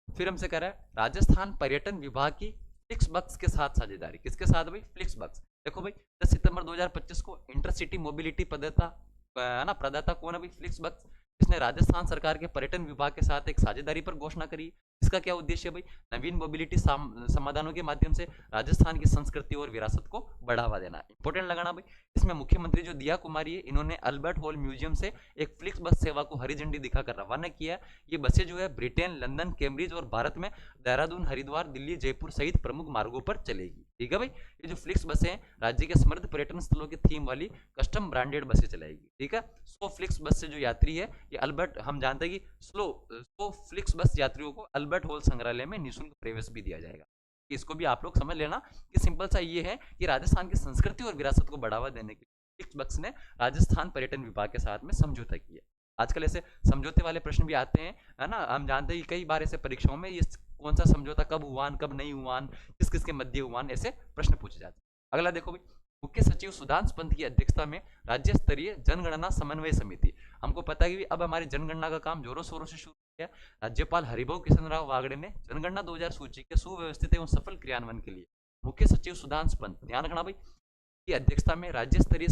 फिर हमसे कह रहा है राजस्थान पर्यटन विभाग की फ्लिक्सबक्स के साथ साझेदारी। किसके साथ भाई? फ्लिक्सबक्स। देखो भाई, 10 सितंबर 2025 को इंटरसिटी मोबिलिटी प्रदाता कौन है भाई? फ्लिक्सबक्स। इसने राजस्थान सरकार के पर्यटन विभाग के साथ एक साझेदारी पर घोषणा करी। इसका क्या उद्देश्य है भाई? नवीन मोबिलिटी समाधानों के माध्यम से राजस्थान की संस्कृति और विरासत को बढ़ावा देना। इंपोर्टेंट लगाना भाई। इसमें मुख्यमंत्री जो दिया कुमारी है, इन्होंने अल्बर्ट हॉल म्यूजियम से एक फ्लिक्स बस सेवा को हरी झंडी दिखाकर रवाना किया। ये बसें जो है ब्रिटेन, लंदन, कैम्ब्रिज और भारत में देहरादून, हरिद्वार, दिल्ली, जयपुर सहित प्रमुख मार्गों पर चलेगी। ठीक है भाई। ये जो फ्लिक्स बसें हैं राज्य के समृद्ध पर्यटन स्थलों की थीम वाली कस्टम ब्रांडेड बसें चलाएगी। ठीक है। सो फ्लिक्स बस से जो यात्री है ये अल्बर्ट, हम जानते हैं कि सो फ्लिक्स बस यात्रियों को अल्बर्ट हॉल संग्रहालय में निःशुल्क प्रवेश भी दिया जाएगा। इसको भी आप लोग समझ लेना कि सिंपल सा ये है कि राजस्थान की संस्कृति और विरासत को बढ़ावा देने के लिए फ्लिक्स बस ने राजस्थान पर्यटन विभाग के साथ में समझौता किया। आजकल ऐसे समझौते वाले प्रश्न भी आते हैं, है ना। हम जानते हैं कि कई बार ऐसे परीक्षाओं में ये कौन सा समझौता कब हुआ, कब नहीं हुआ, किस किस के मध्य हुआ, ऐसे प्रश्न पूछे जाते हैं। अगला देखो भाई, मुख्य सचिव सुधांशु पंत की अध्यक्षता में राज्य स्तरीय जनगणना समन्वय समिति। हमको पता है कि अब हमारी जनगणना का काम जोरों शोरों से शुरू हो गया। राज्यपाल हरिभाऊ किशन राव वागड़े ने जनगणना 2000 सूची के सुव्यवस्थित एवं सफल क्रियान्वयन के लिए मुख्य सचिव सुधांशु पंत, ध्यान रखना भाई, की अध्यक्षता में राज्य स्तरीय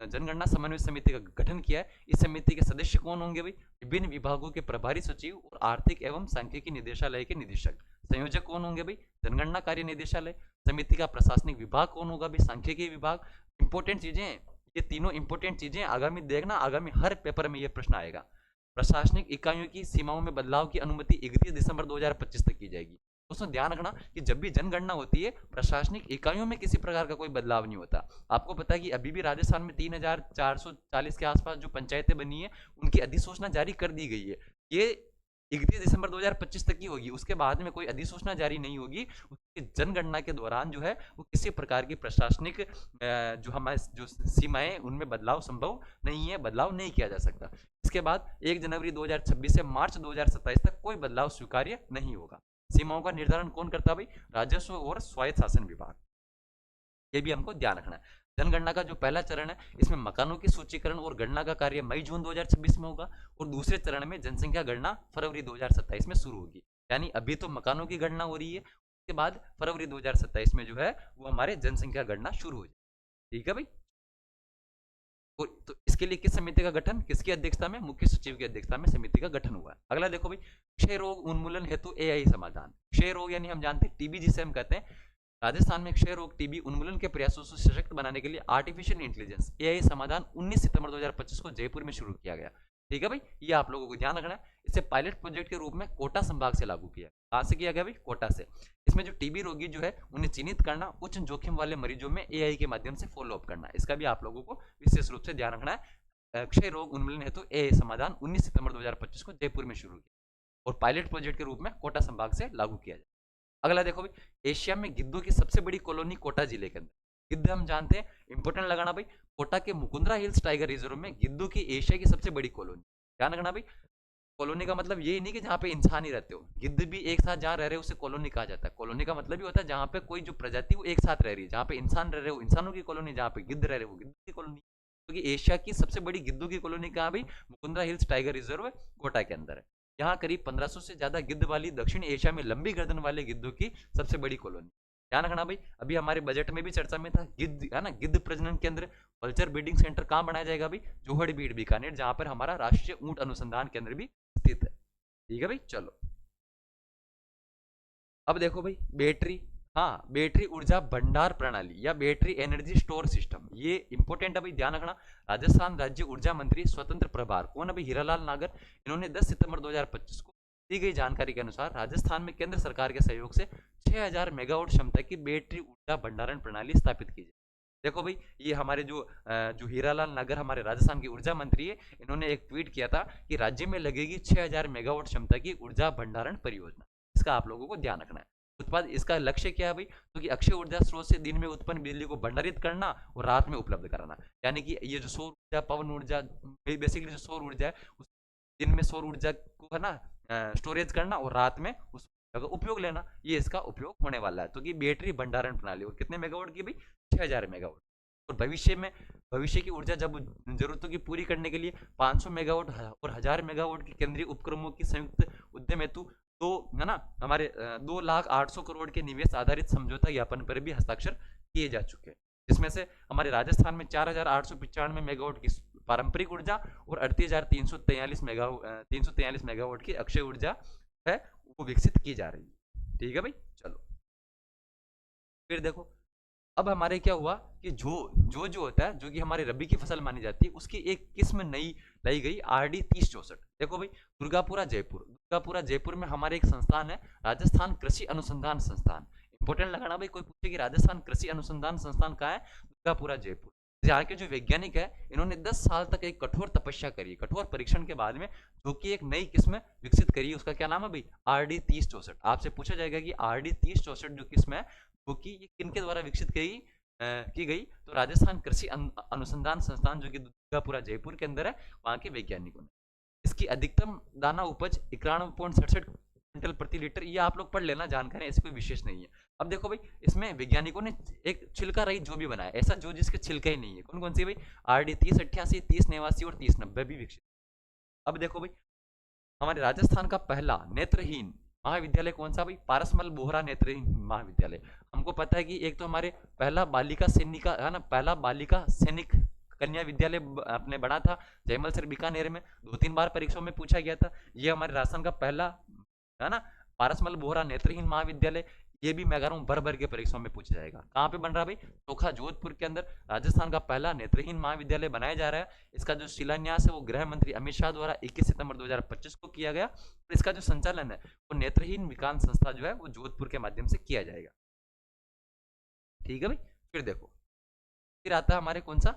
जनगणना समन्वय समिति का गठन किया है। इस समिति के सदस्य कौन होंगे भाई? विभिन्न विभागों के प्रभारी सचिव और आर्थिक एवं सांख्यिकी निदेशालय के निदेशक। संयोजक कौन होंगे भाई? जनगणना कार्य निदेशालय। समिति का प्रशासनिक विभाग कौन होगा भाई? सांख्यिकी विभाग। इंपॉर्टेंट चीजें, ये तीनों इंपॉर्टेंट चीजें आगामी देखना, आगामी हर पेपर में ये प्रश्न आएगा। प्रशासनिक इकाइयों की सीमाओं में बदलाव की अनुमति 31 दिसंबर 2025 तक की जाएगी। दोस्तों ध्यान रखना कि जब भी जनगणना होती है प्रशासनिक इकाइयों में किसी प्रकार का कोई बदलाव नहीं होता। आपको पता है कि अभी भी राजस्थान में 3440 के आसपास जो पंचायतें बनी है उनकी अधिसूचना जारी कर दी गई है। ये 31 दिसंबर 2025 तक की होगी, उसके बाद में कोई अधिसूचना जारी नहीं होगी। उसकी जनगणना के दौरान जो है वो किसी प्रकार की प्रशासनिक जो हमारे जो सीमाएं उनमें बदलाव संभव नहीं है, बदलाव नहीं किया जा सकता। इसके बाद 1 जनवरी 2026 से मार्च 2027 तक कोई बदलाव स्वीकार्य नहीं होगा। सीमाओं का निर्धारण कौन करता है भाई? राजस्व और स्वायत्त शासन विभाग। ये भी हमको ध्यान रखना है। जनगणना का जो पहला चरण है इसमें मकानों की सूचीकरण और गणना का कार्य मई जून 2026 में होगा और दूसरे चरण में जनसंख्या गणना फरवरी 2027 में शुरू होगी। यानी अभी तो मकानों की गणना हो रही है, उसके बाद फरवरी 2027 में जो है वो हमारे जनसंख्या गणना शुरू हो जाएगी। ठीक है भाई। तो इसके लिए किस समिति का गठन, किसकी अध्यक्षता में? मुख्य सचिव की अध्यक्षता में समिति का गठन हुआ है। अगला देखो भाई, क्षय रोग उन्मूलन हेतु एआई समाधान। क्षय रोग यानी हम जानते हैं टीबी जिसे हम कहते हैं। राजस्थान में क्षय रोग टीबी उन्मूलन के प्रयासों से सशक्त बनाने के लिए आर्टिफिशियल इंटेलिजेंस एआई समाधान 19 सितंबर 2025 को जयपुर में शुरू किया गया। ठीक है भाई, ये आप लोगों को ध्यान रखना है। इसे पायलट प्रोजेक्ट के रूप में कोटा संभाग से लागू किया। कहां से किया गया भाई? कोटा से। इसमें जो टीबी रोगी जो है उन्हें चिन्हित करना, उच्च जोखिम वाले मरीजों में एआई के माध्यम से फॉलोअप करना, इसका भी आप लोगों को विशेष रूप से ध्यान रखना है। क्षय रोग उन्मूलन हेतु एआई समाधान 19 सितंबर 2025 को जयपुर में शुरू किया और पायलट प्रोजेक्ट के रूप में कोटा संभाग से लागू किया जाए। अगला देखो भाई, एशिया में गिद्धों की सबसे बड़ी कॉलोनी कोटा जिले के अंदर। गिद्ध हम जानते हैं, इंपोर्टेंट लगाना भाई, कोटा के मुकुंदरा हिल्स टाइगर रिजर्व में गिद्धों की एशिया की सबसे बड़ी कॉलोनी। ध्यान रखना भाई, कॉलोनी का मतलब ये नहीं कि जहाँ पे इंसान ही रहते हो, गिद्ध भी एक साथ जहाँ रह रहे हो उसे कॉलोनी कहा जाता है। कॉलोनी का मतलब ही होता है जहाँ पे कोई जो प्रजाति वो एक साथ रह रही है, जहाँ पे इंसान रह रहे हो इंसानों की कॉलोनी, जहाँ पे गिद्ध रह रहे हो गिद्ध की कॉलोनी। क्योंकि एशिया की सबसे बड़ी गिद्धों की कॉलोनी कहाँ भाई? Mukundra hills tiger reserve Kota के अंदर है। यहाँ करीब 1500 से ज्यादा गिद्ध वाली दक्षिण एशिया में लंबी गर्दन वाले गिद्धों की सबसे बड़ी कॉलोनी। ध्यान रखना भाई, अभी हमारे बजट में भी चर्चा में था गिद्ध, है ना, गिद्ध प्रजनन केंद्र, वल्चर ब्रीडिंग सेंटर कहाँ बनाया जाएगा भाई? जोहड़बीड़ बीकानेर, जहां पर हमारा राष्ट्रीय ऊंट अनुसंधान केंद्र भी स्थित है। ठीक है भाई। चलो अब देखो भाई, बैटरी, हाँ, बैटरी ऊर्जा भंडार प्रणाली या बैटरी एनर्जी स्टोर सिस्टम, ये इंपॉर्टेंट है भाई, ध्यान रखना। राजस्थान राज्य ऊर्जा मंत्री स्वतंत्र प्रभार कौन है भाई? हीरालाल नागर। इन्होंने 10 सितंबर 2025 को दी गई जानकारी के अनुसार राजस्थान में केंद्र सरकार के सहयोग से 6000 मेगावाट क्षमता की बैटरी ऊर्जा भंडारण प्रणाली स्थापित की जाए। देखो भाई, ये हमारे जो हीरालाल नागर हमारे राजस्थान के ऊर्जा मंत्री है, इन्होंने एक ट्वीट किया था कि राज्य में लगेगी 6000 मेगावाट क्षमता की ऊर्जा भंडारण परियोजना। इसका आप लोगों को ध्यान रखना है। उत्पाद, इसका लक्ष्य क्या है भाई? क्योंकि अक्षय ऊर्जा स्रोत से दिन में उत्पन्न बिजली को भंडारित करना और रात में उपलब्ध कराना। यानी कि ये जो सौर ऊर्जा, पवन ऊर्जा, बेसिकली जो सौर ऊर्जा है, दिन में सौर ऊर्जा को है ना स्टोरेज करना और रात में उस का उपयोग लेना, ये इसका उपयोग होने वाला है। तो कि बैटरी भंडारण प्रणाली, और कितने मेगावाट की भाई? 6000 मेगावाट। और भविष्य की ऊर्जा जब जरूरतों की पूरी करने के लिए 500 मेगावाट और 1000 मेगावाट के केंद्रीय उपक्रमों की संयुक्त उद्यम हेतु तो है ना हमारे 2,08,000 करोड़ के निवेश आधारित समझौता ज्ञापन पर भी हस्ताक्षर किए जा चुके हैं। जिसमें से हमारे राजस्थान में 4,895 मेगावाट की पारंपरिक ऊर्जा और 38,343 मेगावाट की अक्षय ऊर्जा है वो विकसित की जा रही है। ठीक है भाई। चलो फिर देखो, अब हमारे क्या हुआ कि जो होता है, जो कि हमारे रबी की फसल मानी जाती है, उसकी एक किस्म नई लाई गई RD 3064। देखो भाई, दुर्गापुरा जयपुर में हमारे एक संस्थान है, राजस्थान कृषि अनुसंधान संस्थान। इंपॉर्टेंट लगाना भाई, कोई पूछे कि राजस्थान कृषि अनुसंधान संस्थान कहाँ है, दुर्गापुरा जयपुर। यहाँ के जो वैज्ञानिक है इन्होंने 10 साल तक एक कठोर तपस्या करी, कठोर परीक्षण के बाद में जो कि एक नई किस्म विकसित करी, उसका क्या नाम है भाई, RD3064। आपसे पूछा जाएगा कि RD3064 जो किस्म है वो कि ये किनके द्वारा विकसित की गई, तो राजस्थान कृषि अनुसंधान संस्थान जो कि दुर्गापुरा जयपुर के अंदर है, वहां के वैज्ञानिकों ने। इसकी अधिकतम दाना उपज 91.67 क्विंटल प्रति लीटर, ये आप लोग पढ़ लेना, जानकारी ऐसी कोई विशेष नहीं है। अब देखो भाई, इसमें वैज्ञानिकों ने एक छिलका रहित जो भी बनाया, ऐसा जो जिसके छिलका ही नहीं है, कौन कौन सी भाई, RD3088, 3089 और 3090 भी विकसित। अब देखो भाई, हमारे राजस्थान का पहला नेत्रहीन महाविद्यालय कौन सा भाई, पारसमल बोहरा नेत्रहीन महाविद्यालय। हमको पता है कि एक तो हमारे पहला बालिका सैनिका है ना, पहला बालिका सैनिक कन्या विद्यालय अपने बना था जयमल सर बीकानेर में, 2-3 बार परीक्षाओं में पूछा गया था। ये हमारे राजस्थान का पहला है ना पारसमल बोहरा नेत्रहीन महाविद्यालय, ये भी मैं कह रहा हूँ भर भर के परीक्षाओं में पूछा जाएगा। कहाँ पे बन रहा है भाई, चोखा जोधपुर के अंदर राजस्थान का पहला नेत्रहीन महाविद्यालय बनाया जा रहा है। इसका जो शिलान्यास है वो गृह मंत्री अमित शाह द्वारा 21 सितंबर 2025 को किया गया, और इसका जो संचालन है वो नेत्रहीन विकास संस्था जो है वो जोधपुर के माध्यम से किया जाएगा। ठीक है भाई, फिर देखो, फिर आता है हमारे कौन सा,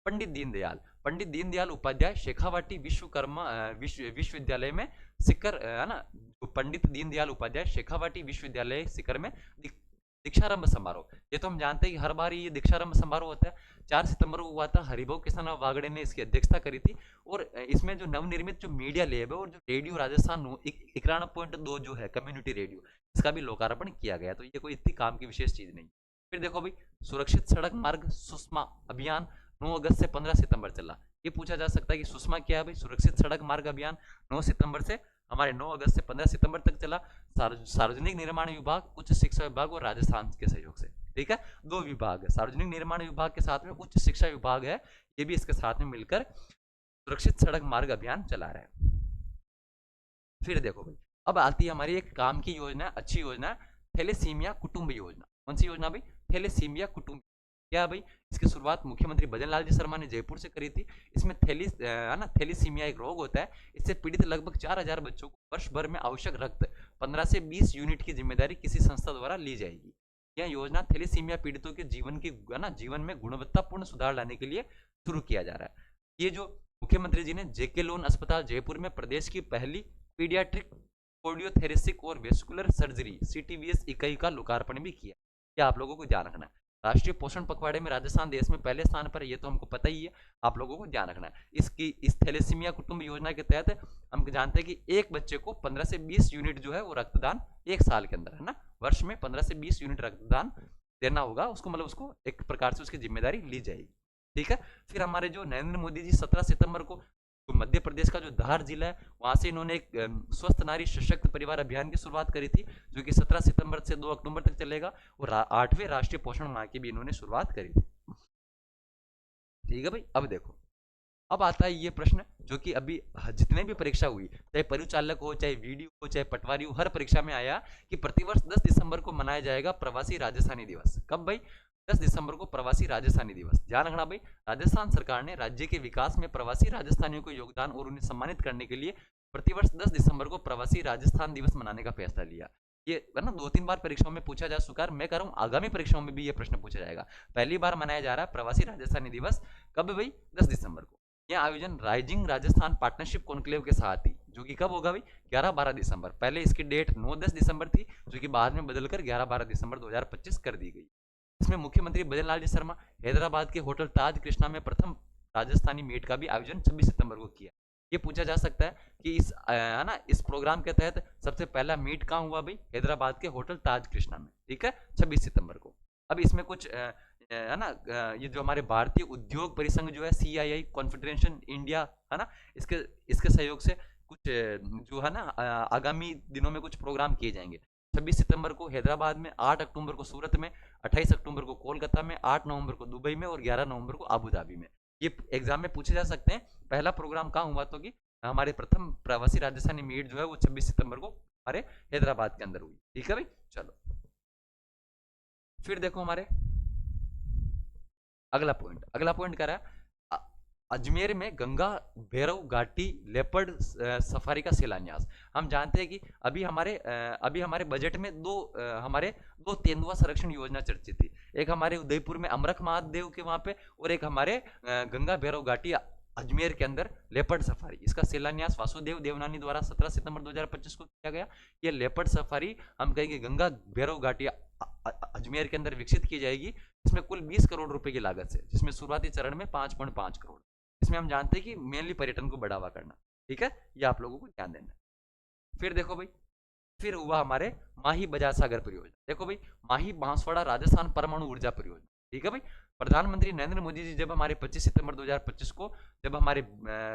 पंडित दीनदयाल, पंडित दीनदयाल उपाध्याय शेखावाटी विश्वकर्मा विश्वविद्यालय में सिकर है ना, पंडित दीनदयाल उपाध्याय शेखावाटी विश्वविद्यालय सिकर में दीक्षारंभ समारोह। ये तो हम जानते हैं कि हर बार ये दीक्षारंभ समारोह होता है, 4 सितंबर को हुआ था, हरिभाऊ किशन वागड़े ने इसकी अध्यक्षता करी थी। और इसमें जो नवनिर्मित जो मीडिया लैब है और जो रेडियो राजस्थान 91.2 जो है कम्युनिटी रेडियो, इसका भी लोकार्पण किया गया। तो ये कोई इतनी काम की विशेष चीज नहीं। फिर देखो भाई, सुरक्षित सड़क मार्ग सुषमा अभियान 9 अगस्त से 15 सितंबर चला। ये पूछा जा सकता है कि सुषमा क्या है भाई, सुरक्षित सड़क मार्ग अभियान 9 सितंबर से हमारे 9 अगस्त से 15 सितंबर तक चला। सार्वजनिक निर्माण विभाग, उच्च शिक्षा विभाग और राजस्थान के सहयोग से। ठीक है, 2 विभाग है, सार्वजनिक निर्माण विभाग के साथ में उच्च शिक्षा विभाग है, ये भी इसके साथ में मिलकर सुरक्षित सड़क मार्ग अभियान चला रहा है। फिर देखो भाई, अब आती है हमारी एक काम की योजना, अच्छी योजना, थैलेसीमिया कुटुंब योजना। कौन सी योजना भाई, थैलेसीमिया कुटुंब। क्या भाई, इसकी शुरुआत मुख्यमंत्री भजन लाल जी शर्मा ने जयपुर से करी थी। इसमें थैलेसीमिया एक रोग होता है, इससे पीड़ित लगभग 4000 बच्चों को वर्ष भर में आवश्यक रक्त 15 से 20 यूनिट की जिम्मेदारी किसी संस्था द्वारा ली जाएगी। यह योजना थैलेसीमिया पीड़ितों के जीवन में गुणवत्तापूर्ण सुधार लाने के लिए शुरू किया जा रहा है। ये जो मुख्यमंत्री जी ने जेके लोन अस्पताल जयपुर में प्रदेश की पहली पीडियाट्रिक कार्डियोथेरेसिक और वेस्कुलर सर्जरी CTVS इकाई का लोकार्पण भी किया। यह आप लोगों को ध्यान रखना है। राष्ट्रीय पोषण पखवाड़े में राजस्थान देश में पहले स्थान पर है, ये तो हमको पता ही है, आप लोगों को ध्यान रखना है। इस थैलेसीमिया कुटुंब योजना के तहत हम जानते हैं कि एक बच्चे को 15 से 20 यूनिट जो है वो रक्तदान 1 साल के अंदर है ना, वर्ष में 15 से 20 यूनिट रक्तदान देना होगा उसको, मतलब उसको एक प्रकार से उसकी जिम्मेदारी ली जाएगी। ठीक है, फिर हमारे जो नरेंद्र मोदी जी 17 सितंबर को तो मध्य प्रदेश का जो धार जिला है वहां से इन्होंने एक स्वस्थ नारी सशक्त परिवार अभियान की शुरुआत करी थी, जो कि 17 सितंबर से 2 अक्टूबर तक चलेगा, और 8वें राष्ट्रीय पोषण माह की भी इन्होंने शुरुआत करी थी। ठीक है भाई, अब देखो, अब आता है ये प्रश्न जो कि अभी जितने भी परीक्षा हुई, चाहे परिचालक हो, चाहे वीडियो हो, चाहे पटवारी हो, हर परीक्षा में आया कि प्रतिवर्ष 10 दिसंबर को मनाया जाएगा प्रवासी राजस्थानी दिवस। कब भाई, 10 दिसंबर को प्रवासी राजस्थानी दिवस। ध्यान रखना भाई, राजस्थान सरकार ने राज्य के विकास में प्रवासी राजस्थानियों को योगदान और उन्हें सम्मानित करने के लिए प्रतिवर्ष 10 दिसंबर को प्रवासी राजस्थान दिवस मनाने का फैसला लिया। ये है ना 2-3 बार परीक्षाओं में पूछा जा चुका है, मैं कह रहा हूँ आगामी परीक्षाओं में भी ये प्रश्न पूछा जाएगा। पहली बार मनाया जा रहा है प्रवासी राजस्थानी दिवस, कब भाई, 10 दिसंबर को। यह आयोजन राइजिंग राजस्थान पार्टनरशिप कॉन्क्लेव के साथ ही, जो कि कब होगा भाई, 11-12 दिसंबर। पहले इसकी डेट 9-10 दिसंबर थी, जो कि बाद में बदलकर 11-12 दिसंबर 2025 कर दी गई। इसमें मुख्यमंत्री भजन लाल जी शर्मा हैदराबाद के होटल ताज कृष्णा में प्रथम राजस्थानी मीट का भी आयोजन 26 सितंबर को किया। ये पूछा जा सकता है कि इस प्रोग्राम के तहत सबसे पहला मीट कहाँ हुआ भाई, हैदराबाद के होटल ताज कृष्णा में। ठीक है, 26 सितंबर को। अब इसमें कुछ ये जो हमारे भारतीय उद्योग परिसंघ जो है CII कॉन्फेडरेशन इंडिया है ना, इसके सहयोग से कुछ जो है ना आगामी दिनों में कुछ प्रोग्राम किए जाएंगे। 26 सितंबर को हैदराबाद में, 8 अक्टूबर को सूरत में, 28 अक्टूबर को कोलकाता में, 8 नवंबर को दुबई में और 11 नवंबर को अबू धाबी में। ये एग्जाम में पूछे जा सकते हैं। पहला प्रोग्राम कहाँ हुआ, तो कि हमारे प्रथम प्रवासी राजस्थानी मीट जो है वो 26 सितंबर को हमारे हैदराबाद के अंदर हुई। ठीक है भाई, चलो फिर देखो हमारे अगला पॉइंट क्या रहा है, अजमेर में गंगा भैरव घाटी लेपर्ड सफारी का शिलान्यास। हम जानते हैं कि अभी हमारे बजट में हमारे दो तेंदुआ संरक्षण योजना चर्चित थी। एक हमारे उदयपुर में अमरख महादेव के वहां पे, और एक हमारे गंगा भैरव घाटी अजमेर के अंदर लेपर्ड सफारी। इसका शिलान्यास वासुदेव देवनानी द्वारा 17 सितंबर 2025 को किया गया। ये लेपर्ड सफारी हम कहेंगे गंगा भैरव घाटी अजमेर के अंदर विकसित की जाएगी। इसमें कुल 20 करोड़ रुपए की लागत से, जिसमें शुरुआती चरण में 5.5 करोड़। इसमें हम जानते हैं कि मेनली पर्यटन को बढ़ावा करना। ठीक है, ये आप लोगों को ध्यान देना है। फिर देखो भाई, फिर हुआ हमारे माही बजाज सागर परियोजना। देखो भाई, माही बांसवाड़ा राजस्थान परमाणु ऊर्जा परियोजना। ठीक है भाई, प्रधानमंत्री नरेंद्र मोदी जी जब हमारे 25 सितंबर 2025 को जब हमारे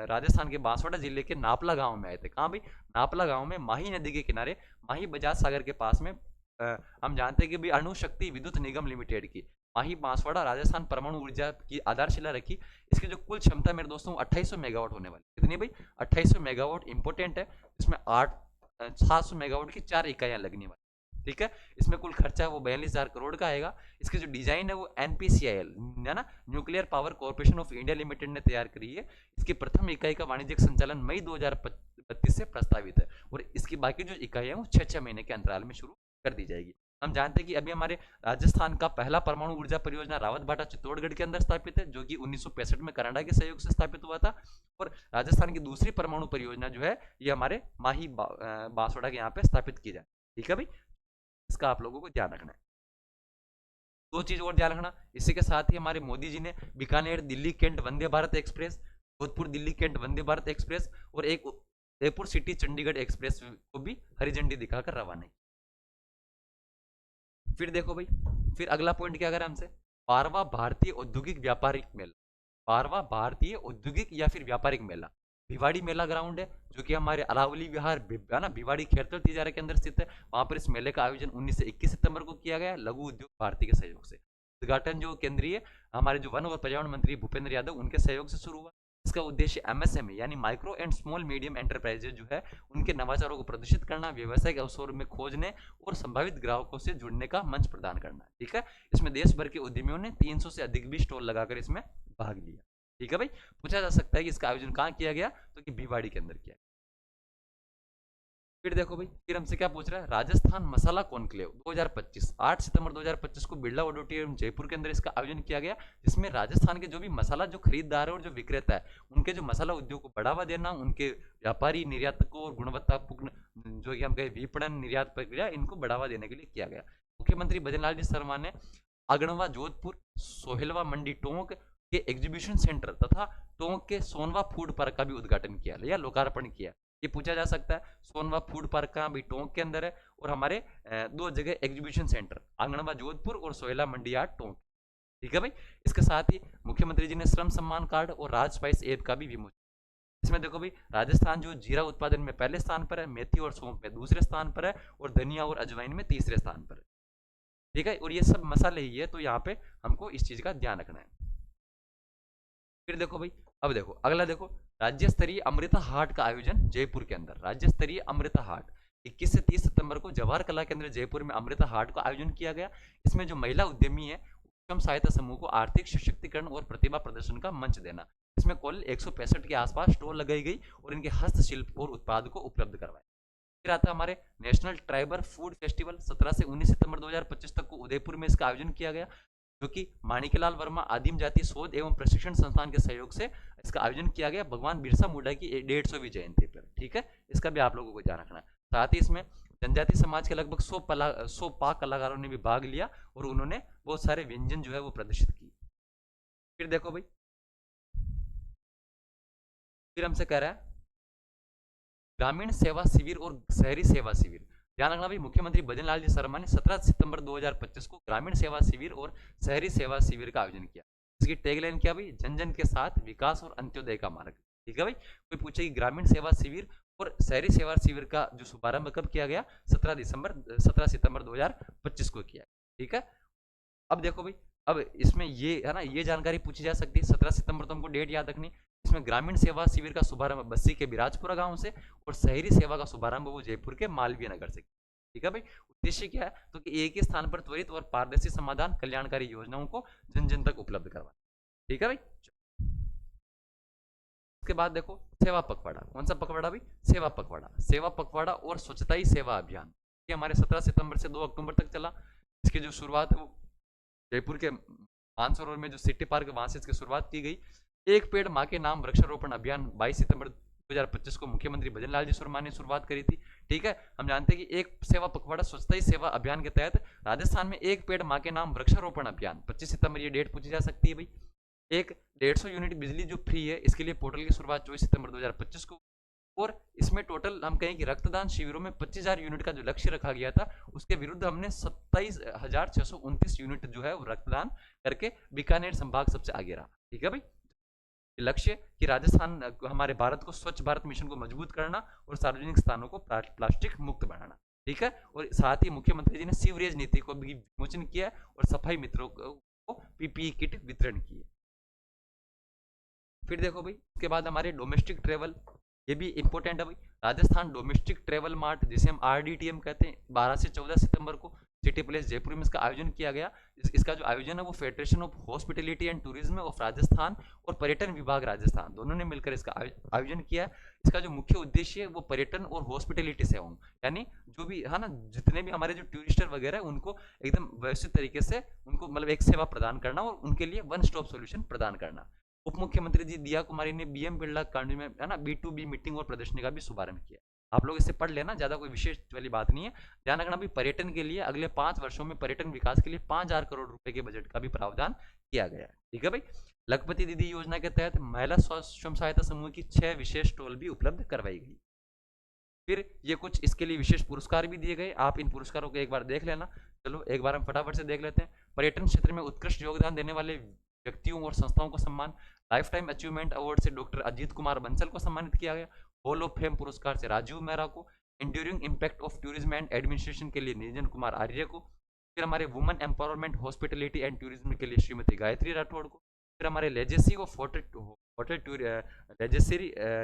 राजस्थान के बांसवाड़ा जिले के नापला गांव में आए थे। कहाँ भाई? नापला गांव में माही नदी के किनारे माही बजाज सागर के पास में हम जानते हैं कि भाई अणु शक्ति विद्युत निगम लिमिटेड की माही बांसवाड़ा राजस्थान परमाणु ऊर्जा की आधारशिला रखी। इसकी जो कुल क्षमता मेरे दोस्तों 2800 मेगावाट होने वाली। कितनी भाई? 2800 मेगावाट इंपोर्टेंट है। इसमें 700 मेगावाट की 4 इकाइयां लगने वाली। ठीक है, इसमें कुल खर्चा है वो 42,000 करोड़ का आएगा। इसकी जो डिजाइन है वो NPCIL है ना, nuclear power corporation of India limited ने तैयार करी है। इसकी प्रथम इकाई का वाणिज्यिक संचालन मई 2032 से प्रस्तावित है, और इसकी बाकी जो इकाई है वो 6-6 महीने के अंतराल में शुरू कर दी जाएगी। हम जानते हैं कि अभी हमारे राजस्थान का पहला परमाणु ऊर्जा परियोजना रावत भाटा चित्तौड़गढ़ के अंदर स्थापित है, जो कि 1965 में कनाडा के सहयोग से स्थापित हुआ था। और राजस्थान की दूसरी परमाणु परियोजना जो है ये हमारे माही बांसवाड़ा के यहाँ पे स्थापित की जाए। ठीक है भाई, इसका आप लोगों को ध्यान रखना है। दो चीज और ध्यान रखना, इसी के साथ ही हमारे मोदी जी ने Bikaner Delhi cantt Vande Bharat express, Jodhpur Delhi cantt Vande Bharat express और एक उदयपुर सिटी चंडीगढ़ एक्सप्रेस को भी हरी झंडी दिखाकर रवाना। फिर देखो भाई, फिर अगला पॉइंट क्या करें हमसे? 12वां भारतीय औद्योगिक व्यापारिक मेला। 12वां भारतीय औद्योगिक या फिर व्यापारिक मेला भिवाड़ी मेला ग्राउंड है, जो कि हमारे अरावली विहार ना भिवाड़ी खेरतल तिजारा के अंदर स्थित है। वहां पर इस मेले का आयोजन 19 से 21 सितंबर को किया गया, लघु उद्योग भारती के सहयोग से। उद्घाटन जो केंद्रीय हमारे जो वन और पर्यावरण मंत्री भूपेंद्र यादव उनके सहयोग से शुरू हुआ। इसका उद्देश्य MSME यानी micro and small medium enterprises जो है उनके नवाचारों को प्रदर्शित करना, व्यवसायिक अवसरों में खोजने और संभावित ग्राहकों से जुड़ने का मंच प्रदान करना। ठीक है, इसमें देश भर के उद्यमियों ने 300 से अधिक भी स्टॉल लगाकर इसमें भाग लिया। ठीक है भाई, पूछा जा सकता है कि इसका आयोजन कहाँ किया गया, तो कि भिवाड़ी के अंदर किया। फिर देखो भाई, फिर हमसे क्या पूछ रहा है? राजस्थान मसाला कॉन्क्लेव 2025 8 सितंबर 2025 को बिरला ऑडिटोरियम जयपुर के अंदर इसका आयोजन किया गया, जिसमें राजस्थान के जो भी मसाला जो खरीददार है और जो विक्रेता है उनके जो मसाला उद्योग को बढ़ावा देना, उनके व्यापारी निर्यातकों और गुणवत्तापूर्ण जो कि हम कहे विपणन निर्यात प्रक्रिया, इनको बढ़ावा देने के लिए किया गया। मुख्यमंत्री भजनलाल जी शर्मा ने अगणवा जोधपुर, सोहेलवा मंडी टोंक के एग्जीबिशन सेंटर तथा टोंक के सोनवा फूड पार्क का भी उद्घाटन किया या लोकार्पण किया। ये पूछा जा सकता है, सोनवा फूड पार्क का भी टोंक के अंदर है, और हमारे दो जगह एग्जीबिशन सेंटर आंगणवा जोधपुर और सोहेला मंडिया टोंक। ठीक है भाई, इसके साथ ही मुख्यमंत्री जी ने श्रम सम्मान कार्ड और राज स्पाइस ऐप का भी विमोचन। इसमें देखो भाई, राजस्थान जो जीरा उत्पादन में पहले स्थान पर है, मेथी और सौंफ में दूसरे स्थान पर है, और धनिया और अजवाइन में तीसरे स्थान पर है। ठीक है, और ये सब मसाले ही है, तो यहाँ पे हमको इस चीज का ध्यान रखना है। फिर देखो भाई, अब देखो अगला, देखो राज्य स्तरीय अमृता हाट का आयोजन जयपुर के अंदर। राज्य स्तरीय अमृता हाट 21 से 30 सितंबर को जवाहर कला केंद्र जयपुर में अमृता हाट का आयोजन किया गया। इसमें जो महिला उद्यमी है उत्तम सहायता समूह को आर्थिक सशक्तिकरण और प्रतिभा प्रदर्शन का मंच देना। इसमें कुल 165 के आसपास स्टॉल लगाई गई और इनके हस्तशिल्प और उत्पाद को उपलब्ध करवाए। फिर आता हमारे नेशनल ट्राइबर फूड फेस्टिवल 17 से 19 सितंबर 2025 तक को उदयपुर में इसका आयोजन किया गया, जो कि माणिकलाल वर्मा आदिम जाति शोध एवं प्रशिक्षण संस्थान के सहयोग से इसका आयोजन किया गया, भगवान बिरसा मुंडा की 150वीं जयंती पर। ठीक है, इसका भी आप लोगों को ध्यान रखना है। साथ ही इसमें जनजाति समाज के लगभग 100 पाक कलाकारों ने भी भाग लिया और उन्होंने बहुत सारे व्यंजन जो है वो प्रदर्शित किए। फिर देखो भाई, फिर हमसे कह रहा है ग्रामीण सेवा शिविर और शहरी सेवा शिविर। ध्यान रखना भाई, मुख्यमंत्री भजनलाल जी शर्मा ने 17 सितंबर 2025 को ग्रामीण सेवा शिविर और शहरी सेवा शिविर का आयोजन किया। इसकी टैगलाइन क्या भाई? जन जन के साथ विकास और अंत्योदय का मार्ग। ठीक है भाई, कोई पूछे कि ग्रामीण सेवा शिविर और शहरी सेवा शिविर का जो शुभारंभ कब किया गया? 17 सितंबर 2025 को किया। ठीक है, अब देखो भाई, अब इसमें ये है ना, ये जानकारी पूछी जा सकती है। 17 सितंबर तो हमको डेट याद रखनी। इसमें ग्रामीण सेवा शिविर का शुभारंभ बस्सी के बिराजपुरा गांव से और शहरी सेवा का शुभारंभ वो जयपुर के मालवीय नगर से। ठीक है भाई, उद्देश्य क्या है? तो कि एक ही स्थान पर त्वरित और पारदर्शी समाधान कल्याणकारी योजनाओं को जन जन तक उपलब्ध करवाना। ठीक है भाई। उसके बाद देखो सेवा पखवाड़ा, कौन सा पखवाड़ा भाई? सेवा पखवाड़ा। सेवा पखवाड़ा और स्वच्छता ही सेवा अभियान, ये हमारे 17 सितंबर से 2 अक्टूबर तक चला। इसकी जो शुरुआत है वो जयपुर के मानसरोवर में जो सिटी पार्क है वहां से इसकी शुरुआत की गई। एक पेड़ माँ के नाम वृक्षारोपण अभियान 22 सितंबर 2025 को मुख्यमंत्री भजन लाल जी शर्मा ने शुरुआत करी थी। ठीक है, हम जानते हैं कि एक सेवा पखवाड़ा स्वच्छता ही सेवा अभियान के तहत राजस्थान में एक पेड़ माँ के नाम वृक्षारोपण अभियान 25 सितंबर, ये डेट पूछी जा सकती है भाई। एक 150 यूनिट बिजली जो फ्री है, इसके लिए पोर्टल की शुरुआत 24 सितंबर 2025 को। और इसमें टोटल हम कहें कि रक्तदान शिविरों में 25,000 यूनिट का जो लक्ष्य रखा गया था, उसके विरुद्ध हमने 27,629 यूनिट जो है वो रक्तदान करके बीकानेर संभाग सबसे आगे रहा। ठीक है भाई, लक्ष्य कि राजस्थान हमारे भारत को स्वच्छ भारत मिशन को मजबूत करना और सार्वजनिक स्थानों को प्लास्टिक मुक्त बनाना। ठीक है, और साथ ही मुख्यमंत्री जी ने सीवरेज नीति को भी विमोचन किया और सफाई मित्रों को पीपीई किट वितरण किए। फिर देखो भाई, उसके बाद हमारे डोमेस्टिक ट्रेवल, ये भी इंपॉर्टेंट है भाई। राजस्थान डोमेस्टिक ट्रेवल मार्ट, जिसे हम आरडीटीएम कहते हैं, 12 से 14 सितंबर को सिटी प्लेस जयपुर में इसका आयोजन किया गया। इसका जो आयोजन है वो federation of hospitality and tourism of Rajasthan और पर्यटन विभाग राजस्थान दोनों ने मिलकर इसका आयोजन किया। इसका जो मुख्य उद्देश्य है वो पर्यटन और हॉस्पिटलिटी सेवाओं, यानी जो भी है ना, जितने भी हमारे जो टूरिस्टर वगैरह है उनको एकदम व्यवस्थित तरीके से उनको मतलब एक सेवा प्रदान करना और उनके लिए वन स्टॉप सोल्यूशन प्रदान करना। उप मुख्यमंत्री जी दिया कुमारी ने बीएम बिरला कांडी में है ना B2B मीटिंग और प्रदर्शनी का भी शुभारंभ किया। आप लोग इसे पढ़ लेना, ज्यादा कोई विशेष वाली बात नहीं है। ध्यान रखना भी, पर्यटन के लिए अगले 5 वर्षों में पर्यटन विकास के लिए 5,000 करोड़ रुपए के बजट का भी प्रावधान किया गया है। ठीक है भाई, लखपति दीदी योजना के तहत महिला स्वयं सहायता समूह की 6 विशेष स्टॉल भी उपलब्ध करवाई गई। फिर ये कुछ इसके लिए विशेष पुरस्कार भी दिए गए, आप इन पुरस्कारों को एक बार देख लेना। चलो एक बार हम फटाफट से देख लेते हैं। पर्यटन क्षेत्र में उत्कृष्ट योगदान देने वाले व्यक्तियों और संस्थाओं को सम्मान, लाइफ टाइम अचीवमेंट अवार्ड से डॉक्टर अजीत कुमार बंसल को सम्मानित किया गया। हॉल ऑफ फेम पुरस्कार से राजीव मेहरा को, enduring impact of tourism and administration के लिए निरंजन कुमार आर्य को, फिर हमारे women empowerment hospitality and tourism के लिए श्रीमती गायत्री राठौड़ को, फिर हमारे legacy of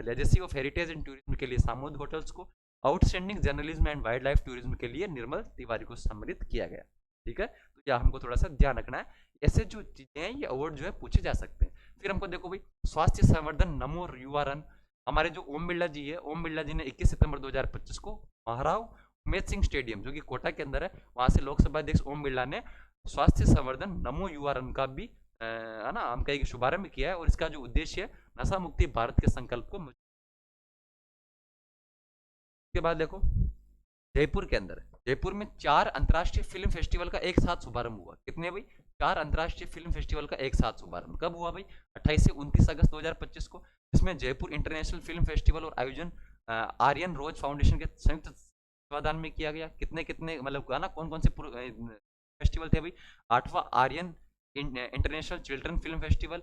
legacy of heritage and tourism के लिए सामुद होटल्स को, outstanding journalism and wild life tourism के लिए निर्मल तिवारी को सम्मानित किया गया। ठीक है, तो यह हमको थोड़ा सा ध्यान रखना है, ऐसे जो चीजें हैं ये अवार्ड जो है पूछे जा सकते हैं। फिर हमको देखो भाई, स्वास्थ्य संवर्धन नमो युवा रन, हमारे जो ओम बिरला जी है, ओम बिरला जी ने 21 सितंबर 2025 को महाराव उमेद सिंह स्टेडियम जो कि कोटा के अंदर है, वहां से लोकसभा अध्यक्ष ओम बिरला ने स्वास्थ्य संवर्धन नमो युवा रन का भी है ना हम कहेंगे शुभारंभ किया है। और इसका जो उद्देश्य है नशा मुक्ति भारत के संकल्प को। के बाद देखो, जयपुर के अंदर, जयपुर में 4 अंतर्राष्ट्रीय फिल्म फेस्टिवल का एक साथ शुभारंभ हुआ। कितने भाई? 4 अंतर्राष्ट्रीय फिल्म फेस्टिवल का एक साथ शुभारंभ कब हुआ भाई? 28 से 29 अगस्त 2025 को, जिसमें जयपुर इंटरनेशनल फिल्म फेस्टिवल और आयोजन आर्यन रोज फाउंडेशन के संयुक्त तत्वाधान में किया गया। कितने कितने मतलब ना कौन कौन से फेस्टिवल थे भाई? 8वां Aryan international children film festival,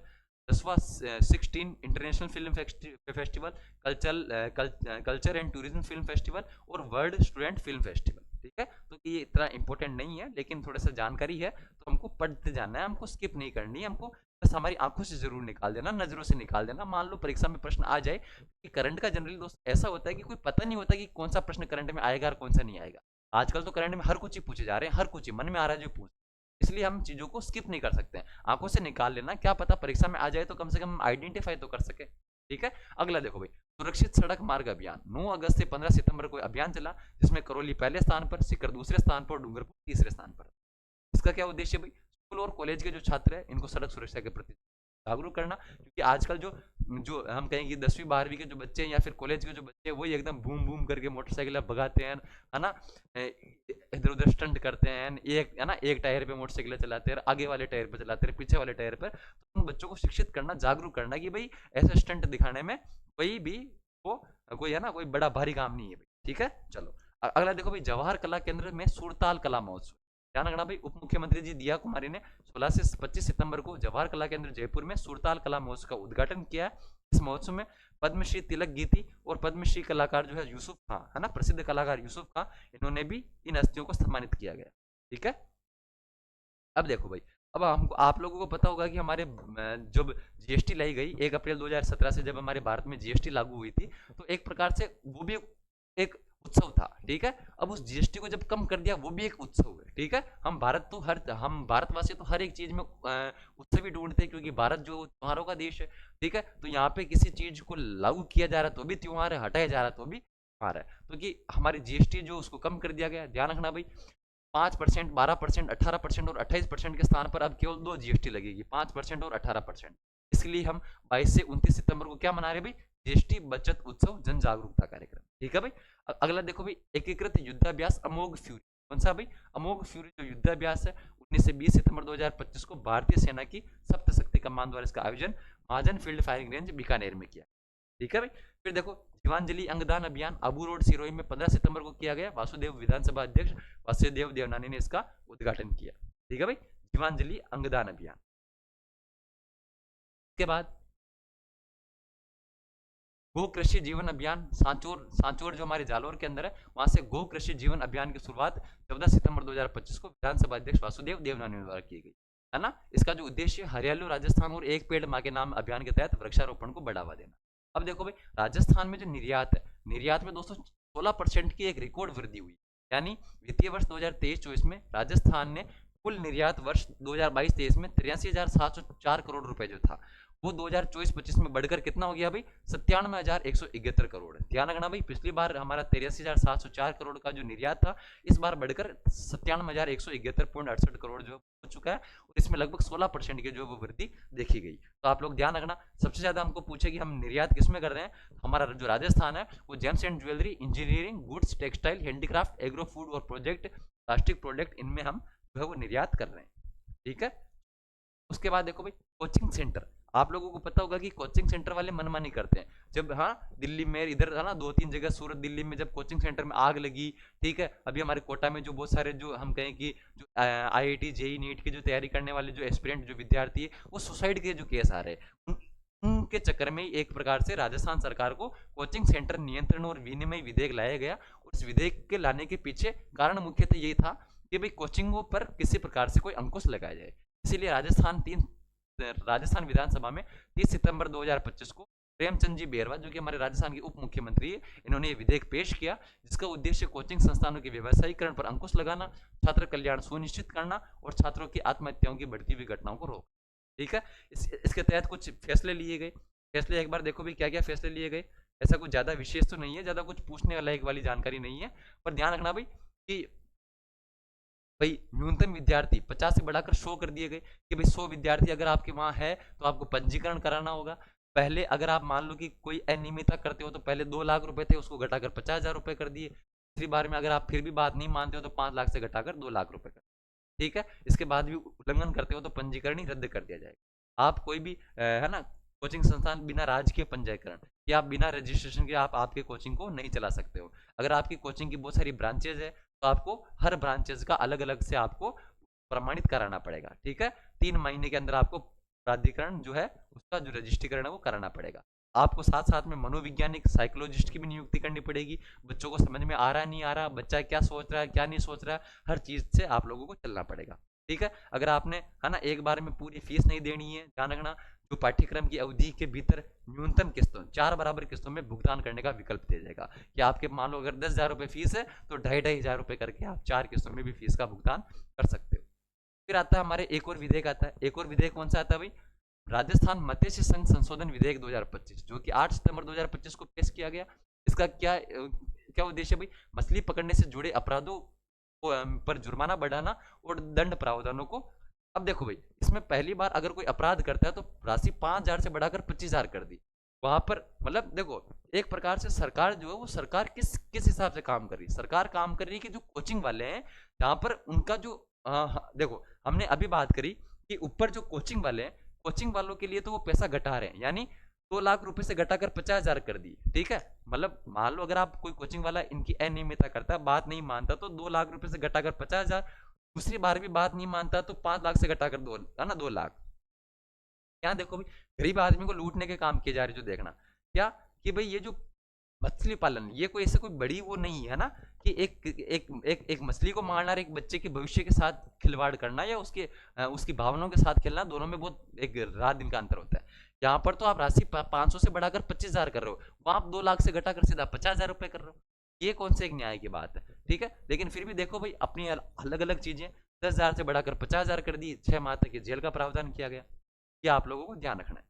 10वां 16 international film festival, culture and tourism film festival और वर्ल्ड स्टूडेंट फिल्म फेस्टिवल। ठीक है, तो ये इतना इंपॉर्टेंट नहीं है, लेकिन थोड़ा सा जानकारी है तो हमको पढ़ते जाना है, हमको स्किप नहीं करनी है, हमको बस हमारी आंखों से जरूर निकाल देना, नजरों से निकाल देना। मान लो परीक्षा में प्रश्न आ जाए कि करंट का जनरली दोस्त ऐसा होता है कि कोई पता नहीं होता कि कौन सा प्रश्न करंट में आएगा और कौन सा नहीं आएगा। आजकल तो करंट में हर कुछ ही पूछे जा रहे हैं, हर कुछ ही मन में आ रहा है जो पूछ, इसलिए हम चीजों को स्किप नहीं कर सकते हैं, आंखों से निकाल लेना, क्या पता परीक्षा में आ जाए तो कम से कम हम आइडेंटिफाई तो कर सके। ठीक है, अगला देखो भाई, सुरक्षित सड़क मार्ग अभियान 9 अगस्त से 15 सितंबर को अभियान चला, जिसमें करौली पहले स्थान पर, सीकर दूसरे स्थान पर, डूंगरपुर तीसरे स्थान पर। इसका क्या उद्देश्य भाई? स्कूल और कॉलेज के जो छात्र हैं इनको सड़क सुरक्षा के प्रति जागरूक करना, क्योंकि आजकल जो जो हम कहेंगे 10वीं 12वीं के जो बच्चे हैं या फिर कॉलेज के जो बच्चे हैं वही एकदम बूम बूम करके मोटरसाइकिल भगाते हैं, है ना, इधर उधर स्टंट करते हैं, एक है ना एक टायर पे मोटरसाइकिल चलाते हैं, आगे वाले टायर पे चलाते हैं, पीछे वाले टायर पर। तो उन बच्चों को शिक्षित करना, जागरूक करना कि भाई ऐसे स्टंट दिखाने में कोई भी वो कोई है ना कोई बड़ा भारी काम नहीं है भाई। ठीक है, चलो अगला देखो भाई, जवाहर कला केंद्र में सुरताल कला महोत्सव। ध्यान रखना भाई, उप मुख्यमंत्री जी दिया कुमारी ने 16 से 25 सितंबर को जवाहर कला केंद्र जयपुर में सुरताल कला महोत्सव का उद्घाटन किया। इस महोत्सव में पद्मश्री तिलक गीती और पद्मश्री कलाकार जो है यूसुफ खां, है ना, प्रसिद्ध कलाकार यूसुफ खां, इन्होंने भी इन हस्तियों को सम्मानित किया गया। ठीक है, अब देखो भाई, अब हमको आप लोगों को पता होगा कि हमारे जब जीएसटी लाई गई 1 अप्रैल 2017 से, जब हमारे भारत में जीएसटी लागू हुई थी, तो एक प्रकार से वो भी एक उत्सव था, ठीक है। अब उस जीएसटी को जब कम कर दिया, वो भी एक उत्सव है, ठीक है। हम भारतवासी तो हर एक चीज में उत्सव ही ढूंढते हैं, क्योंकि भारत जो त्योहारों का देश है, ठीक है। तो यहाँ पे किसी चीज को लागू किया जा रहा है तो भी त्योहार है, हटाया जा रहा है तो भी त्योहार है। तो कि हमारी जीएसटी जो उसको कम कर दिया गया, ध्यान रखना भाई। 5%, 12%, 18% और 28% के स्थान पर अब केवल 2 जीएसटी लगेगी, 5% और 18%। इसलिए हम 22 से 29 सितंबर को क्या मना रहे हैं भाई? जीएसटी बचत उत्सव जन जागरूकता कार्यक्रम, ठीक है भाई। अगला देखो भाई, एकीकृत युद्धाभ्यास अमोघ फ्यूरी। कौन सा भाई? अमोघ फ्यूरी जो युद्धाभ्यास है, 19 से 20 सितंबर 2025 को भारतीय सेना की सप्त शक्ति कमान द्वारा इसका आयोजन महाजन फील्ड फायरिंग रेंज बीकानेर में किया, ठीक है भाई। फिर देखो, जीवांजलि अंगदान अभियान अबू रोड सिरोही में 15 सितंबर को किया गया। वासुदेव विधानसभा अध्यक्ष वासुदेव देवनानी ने इसका उद्घाटन किया, ठीक है भाई। जीवांजलि अंगदान अभियान के बाद गो कृषि जीवन अभियान सांचौर, सांचौर जो हमारे जालौर के अंदर है, वहां से गो कृषि जीवन अभियान की शुरुआत 14 सितंबर 2025 को विधानसभा अध्यक्ष वासुदेव देवनानी द्वारा की गई, है ना। इसका जो उद्देश्य हरियाणा राजस्थान और एक पेड़ मां के नाम अभियान के तहत वृक्षारोपण को बढ़ावा देना। अब देखो भाई, राजस्थान में जो निर्यात है, निर्यात में दोस्तों 16% की एक रिकॉर्ड वृद्धि हुई। यानी वित्तीय वर्ष 2023-24 में राजस्थान ने कुल निर्यात वर्ष 2022-23 में 83,704 करोड़ रुपए जो था, वो 2024-25 में बढ़कर कितना हो गया भाई? 97,171 करोड़। ध्यान रखना भाई, पिछली बार हमारा 83,704 करोड़ का जो निर्यात था, इस बार बढ़कर 97,171.68 करोड़ जो हो चुका है, और इसमें लगभग 16% की जो वो वृद्धि देखी गई। तो आप लोग ध्यान रखना, सबसे ज्यादा हमको पूछे कि हम निर्यात किसमें कर रहे हैं, हमारा जो राजस्थान है वो James and jewellery, engineering, goods, textile, handicraft, agro food और प्रोजेक्ट, प्लास्टिक प्रोडक्ट, इनमें हम जो है वो निर्यात कर रहे हैं, ठीक है। उसके बाद देखो भाई, कोचिंग सेंटर। आप लोगों को पता होगा कि कोचिंग सेंटर वाले मनमानी करते हैं। जब हाँ दिल्ली में इधर है ना, 2-3 जगह सूरत दिल्ली में जब कोचिंग सेंटर में आग लगी, ठीक है। अभी हमारे कोटा में जो बहुत सारे जो हम कहें कि जो आईआईटी जेई नीट की जो तैयारी करने वाले जो एस्पिरेंट जो विद्यार्थी है, वो सुसाइड के जो केस आ रहे हैं, उनके चक्कर में एक प्रकार से राजस्थान सरकार को कोचिंग सेंटर नियंत्रण और विनिमय विधेयक लाया गया। उस विधेयक के लाने के पीछे कारण मुख्यतः यही था कि भाई कोचिंगों पर किसी प्रकार से कोई अंकुश लगाया जाए। इसीलिए राजस्थान विधानसभा में 30 सितंबर 2025 को प्रेमचंद जी बेरवा, जो कि हमारे राजस्थान के उप मुख्यमंत्री है, इन्होंने ये विधेयक पेश किया, जिसका उद्देश्य कोचिंग संस्थानों के व्यवसायीकरण पर अंकुश लगाना, छात्र कल्याण सुनिश्चित करना और छात्रों की आत्महत्याओं की बढ़ती हुई घटनाओं को रोकना, ठीक है। इसके तहत कुछ फैसले लिए गए। फैसले एक बार देखो भी क्या क्या फैसले लिए गए। ऐसा कुछ ज्यादा विशेष तो नहीं है, ज्यादा कुछ पूछने लायक वाली जानकारी नहीं है, पर ध्यान रखना भाई कि भाई न्यूनतम विद्यार्थी 50 से बढ़ाकर 100 कर दिए गए कि भाई 100 विद्यार्थी अगर आपके वहां है तो आपको पंजीकरण कराना होगा। पहले अगर आप मान लो कि कोई अनियमितता करते हो तो पहले 2 लाख रुपए थे, उसको घटाकर 50,000 रुपए कर दिए। तीसरी बार में अगर आप फिर भी बात नहीं मानते हो तो 5 लाख से घटाकर 2 लाख रुपए कर, ठीक है। इसके बाद भी उल्लंघन करते हो तो पंजीकरण ही रद्द कर दिया जाएगा। आप कोई भी है ना कोचिंग संस्थान बिना राजकीय पंजीकरण या बिना रजिस्ट्रेशन के आप आपके कोचिंग को नहीं चला सकते हो। अगर आपकी कोचिंग की बहुत सारी ब्रांचेज है तो आपको हर ब्रांचेस का अलग अलग से आपको प्रमाणित कराना पड़ेगा, ठीक है। 3 महीने के अंदर आपको प्राधिकरण जो है उसका जो रजिस्ट्रीकरण है वो कराना पड़ेगा। आपको साथ साथ में मनोवैज्ञानिक साइकोलॉजिस्ट की भी नियुक्ति करनी पड़ेगी। बच्चों को समझ में आ रहा है नहीं आ रहा, बच्चा क्या सोच रहा है क्या नहीं सोच रहा है, हर चीज से आप लोगों को चलना पड़ेगा, ठीक है। अगर आपने है ना एक बार में पूरी फीस नहीं देनी है, ध्यान रखना जो पाठ्यक्रम की अवधि के भीतर न्यूनतम किस्तों 4 बराबर किस्तों में भुगतान करने का विकल्प दिया जाएगा। कि आपके मान लो अगर 10,000 रुपये फीस है तो 2,500 रुपये करके आप 4 किस्तों में भी फीस का भुगतान कर सकते हो। फिर आता है हमारे एक और विधेयक आता है। एक और विधेयक कौन सा आता है भाई? राजस्थान मत्स्य संघ संशोधन विधेयक 2025, जो कि 8 सितंबर 2025 को पेश किया गया। इसका क्या क्या उद्देश्य भाई? मछली पकड़ने से जुड़े अपराधों पर जुर्माना बढ़ाना और दंड प्रावधानों को। अब देखो भाई, इसमें पहली बार अगर कोई अपराध करता है तो राशि 5,000 से बढ़ाकर 25,000 कर दी। वहां पर मतलब देखो एक प्रकार से सरकार जो है वो सरकार किस किस हिसाब से काम कर रही है। सरकार काम कर रही है कि जो कोचिंग वाले हैं जहां पर उनका जो देखो हमने अभी बात करी कि ऊपर जो कोचिंग वाले हैं, कोचिंग वालों के लिए तो वो पैसा घटा रहे हैं, यानी 2 लाख रुपए से घटाकर 50,000 कर दी, ठीक है। मतलब मान लो अगर आप कोई कोचिंग वाला इनकी अनियमितता करता है, बात नहीं मानता, तो 2 लाख रुपए से घटाकर 50,000, दूसरी बार भी बात नहीं मानता तो 5 लाख से घटाकर 2 है ना 2 लाख। क्या देखो भाई, गरीब आदमी को लूटने के काम किए जा रहे, जो देखना क्या कि भाई ये जो मछली पालन ये कोई ऐसे कोई बड़ी वो नहीं है ना कि एक मछली को मारना और एक बच्चे के भविष्य के साथ खिलवाड़ करना या उसकी भावनाओं के साथ खेलना, दोनों में बहुत एक रात दिन का अंतर होता है। यहाँ पर तो आप राशि 500 से बढ़ाकर 25,000 कर रहे हो, वहां आप 2 लाख से घटाकर सीधा 50,000 रुपए कर रहे हो। ये कौन से एक न्याय की बात है, ठीक है। लेकिन फिर भी देखो भाई अपनी अलग अलग चीजें, 10,000 से बढ़ाकर 50,000 कर दी, 6 माह तक जेल का प्रावधान किया गया। ये आप लोगों को ध्यान रखना है,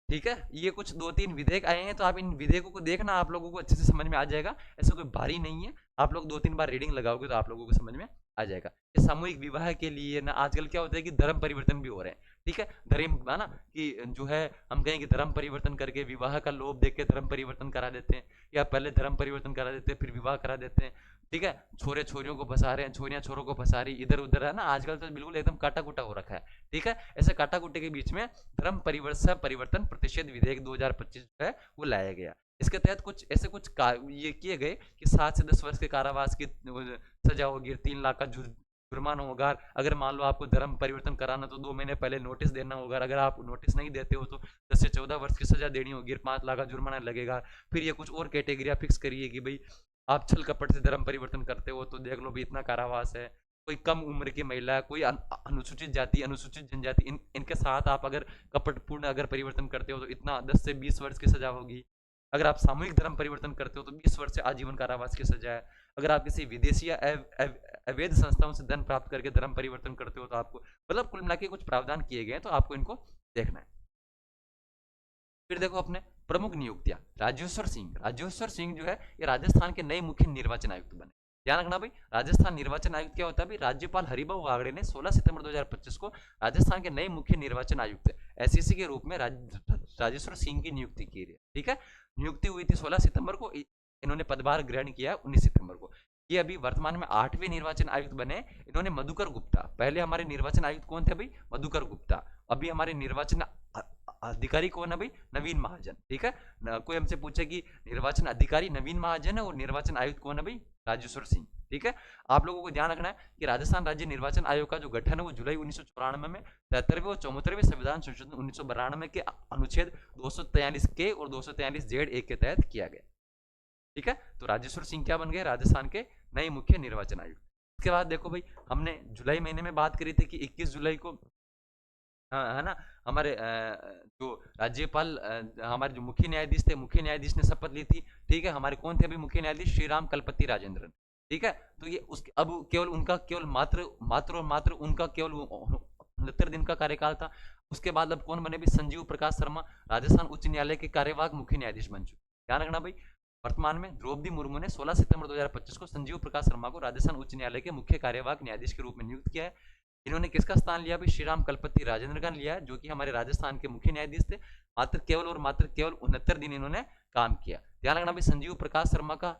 ठीक है। ये कुछ 2-3 विधेयक आए हैं, तो आप इन विधेयकों को देखना, आप लोगों को अच्छे से समझ में आ जाएगा। ऐसा कोई भारी नहीं है, आप लोग 2-3 बार रीडिंग लगाओगे तो आप लोगों को समझ में आ जाएगा। ये सामूहिक विवाह के लिए ना आजकल क्या होता है कि धर्म परिवर्तन भी हो रहे हैं, ठीक है। धर्म है ना कि जो है हम कहें कि धर्म परिवर्तन करके विवाह का लोभ देख के धर्म परिवर्तन करा देते हैं, या पहले धर्म परिवर्तन करा देते हैं फिर विवाह करा देते हैं, ठीक है। छोरे छोरियों को फंसा रहे हैं, छोरियां छोरों को फंसा रही, इधर उधर है ना, आजकल तो बिल्कुल एकदम काटा कुटा हो रखा है, ठीक है। ऐसे काटा कुटे के बीच में धर्म परिवर्तन प्रतिषेध विधेयक 2025 जो है वो लाया गया। इसके तहत कुछ ऐसे कुछ ये किए गए कि 7 से 10 वर्ष के कारावास की सजा होगी, 3 लाख का जुर्माना होगा। अगर मान लो आपको धर्म परिवर्तन कराना तो 2 महीने पहले नोटिस देना होगा, अगर आप नोटिस नहीं देते हो तो 10 से 14 वर्ष की सजा देनी होगी, 5 लाख का जुर्माना लगेगा। फिर ये कुछ और कैटेगरिया फिक्स करिए कि भाई आप छल कपट से धर्म परिवर्तन करते हो तो देख लो भी इतना कारावास है। कोई कम उम्र की महिला, कोई अनुसूचित जाति, अनुसूचित जनजाति, इनके साथ आप अगर कपटपूर्ण अगर परिवर्तन करते हो तो इतना 10 से 20 वर्ष की सजा होगी। अगर आप सामूहिक धर्म परिवर्तन करते हो तो 20 वर्ष से आजीवन कारावास की सजा है। अगर आप किसी विदेशी या अवैध संस्थाओं से धन प्राप्त करके धर्म परिवर्तन करते हो तो आपको, मतलब कुल मिला के कुछ प्रावधान किए गए हैं, तो आपको इनको देखना है। फिर देखो अपने प्रमुख नियुक्तियां, राजेश्वर सिंह जो है ये राजस्थान के नए मुख्य निर्वाचन आयुक्त बने। ध्यान रखना भाई, राजस्थान निर्वाचन आयुक्त क्या होता है भाई, राज्यपाल हरिभाऊ बागड़े ने 16 सितंबर 2025 को राजस्थान के नए मुख्य निर्वाचन आयुक्त एसईसी के रूप में राजेश्वर सिंह की नियुक्ति की है, ठीक है। नियुक्ति हुई थी 16 सितंबर को, इन्होंने पदभार ग्रहण किया 19 सितंबर को। ये अभी वर्तमान में 8वें निर्वाचन आयुक्त बने। इन्होंने मधुकर गुप्ता, पहले हमारे निर्वाचन आयुक्त कौन थे भाई, मधुकर गुप्ता। अभी हमारे निर्वाचन अधिकारी कौन है भाई, नवीन महाजन, ठीक है। कोई हमसे पूछे कि निर्वाचन अधिकारी नवीन महाजन है और निर्वाचन आयुक्त कौन है भाई, राजेश्वर सिंह, ठीक है। आप लोगों को ध्यान रखना है कि राजस्थान राज्य निर्वाचन आयोग का जो गठन है वो जुलाई 1994 में 73वें और 74वें संविधान संशोधन 1992 के अनुच्छेद 243 के और 243 जेड एक के तहत किया गया, ठीक है। तो राजेश्वर सिंह क्या बन गए, राजस्थान के नए मुख्य निर्वाचन आयुक्त। इसके बाद देखो भाई हमने जुलाई महीने में बात करी थी कि 21 जुलाई को है ना हमारे जो राज्यपाल हमारे जो मुख्य न्यायाधीश थे, मुख्य न्यायाधीश ने शपथ ली थी, ठीक है। हमारे कौन थे अभी मुख्य न्यायाधीश, श्री राम कलपति राजेंद्रन, ठीक है। तो ये उसके अब केवल उनका केवल मात्र उनका केवल 69 दिन का कार्यकाल था। उसके बाद अब कौन बने भी, संजीव प्रकाश शर्मा राजस्थान उच्च न्यायालय के कार्यवाहक मुख्य न्यायाधीश बन चुके। ध्यान रखना भाई, वर्तमान में द्रौपदी मुर्मू ने 16 सितंबर 2025 को संजीव प्रकाश शर्मा को राजस्थान उच्च न्यायालय के मुख्य कार्यवाहक न्यायाधीश के रूप में नियुक्त किया है। इन्होंने किसका स्थान लिया भाई, श्रीराम कलपति राजेंद्र का लिया है, जो कि हमारे राजस्थान के मुख्य न्यायाधीश थे। मात्र केवल 69 दिन इन्होंने काम किया। ध्यान रखना भाई, संजीव प्रकाश शर्मा का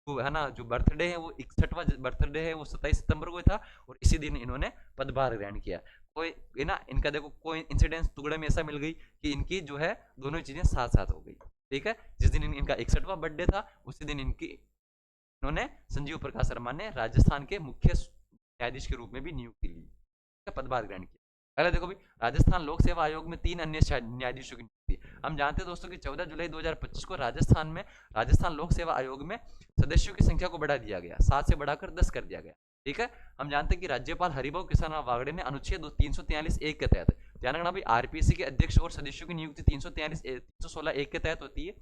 जो है ना जो बर्थडे है वो 61वां बर्थडे है, वो 27 सितंबर को था और इसी दिन इन्होंने पदभार ग्रहण किया। कोई है ना इनका देखो कोई इंसिडेंस टुकड़े में ऐसा मिल गई कि इनकी जो है दोनों चीजें साथ साथ हो गई, ठीक है। जिस दिन इनका 61वां बर्थडे था उसी दिन इन्होंने संजीव प्रकाश शर्मा ने राजस्थान के मुख्य न्यायाधीश के रूप में भी नियुक्ति ली, पदभार ग्रहण किया। अगला देखो भी, राजस्थान लोक सेवा आयोग में 3 अन्य न्यायाधीशों की नियुक्ति। हम जानते हैं दोस्तों कि 14 जुलाई 2025 को राजस्थान लोक सेवा आयोग में सदस्यों की संख्या को बढ़ा दिया गया, 7 से बढ़ाकर 10 कर दिया गया, ठीक है। हम जानते हैं कि राज्यपाल हरिभाऊ कृष्णराव बागड़े ने अनुच्छेद 343(1) के तहत, ध्यान रखना भाई, आरपीसी के अध्यक्ष और सदस्यों की नियुक्ति 316(1) के तहत होती है।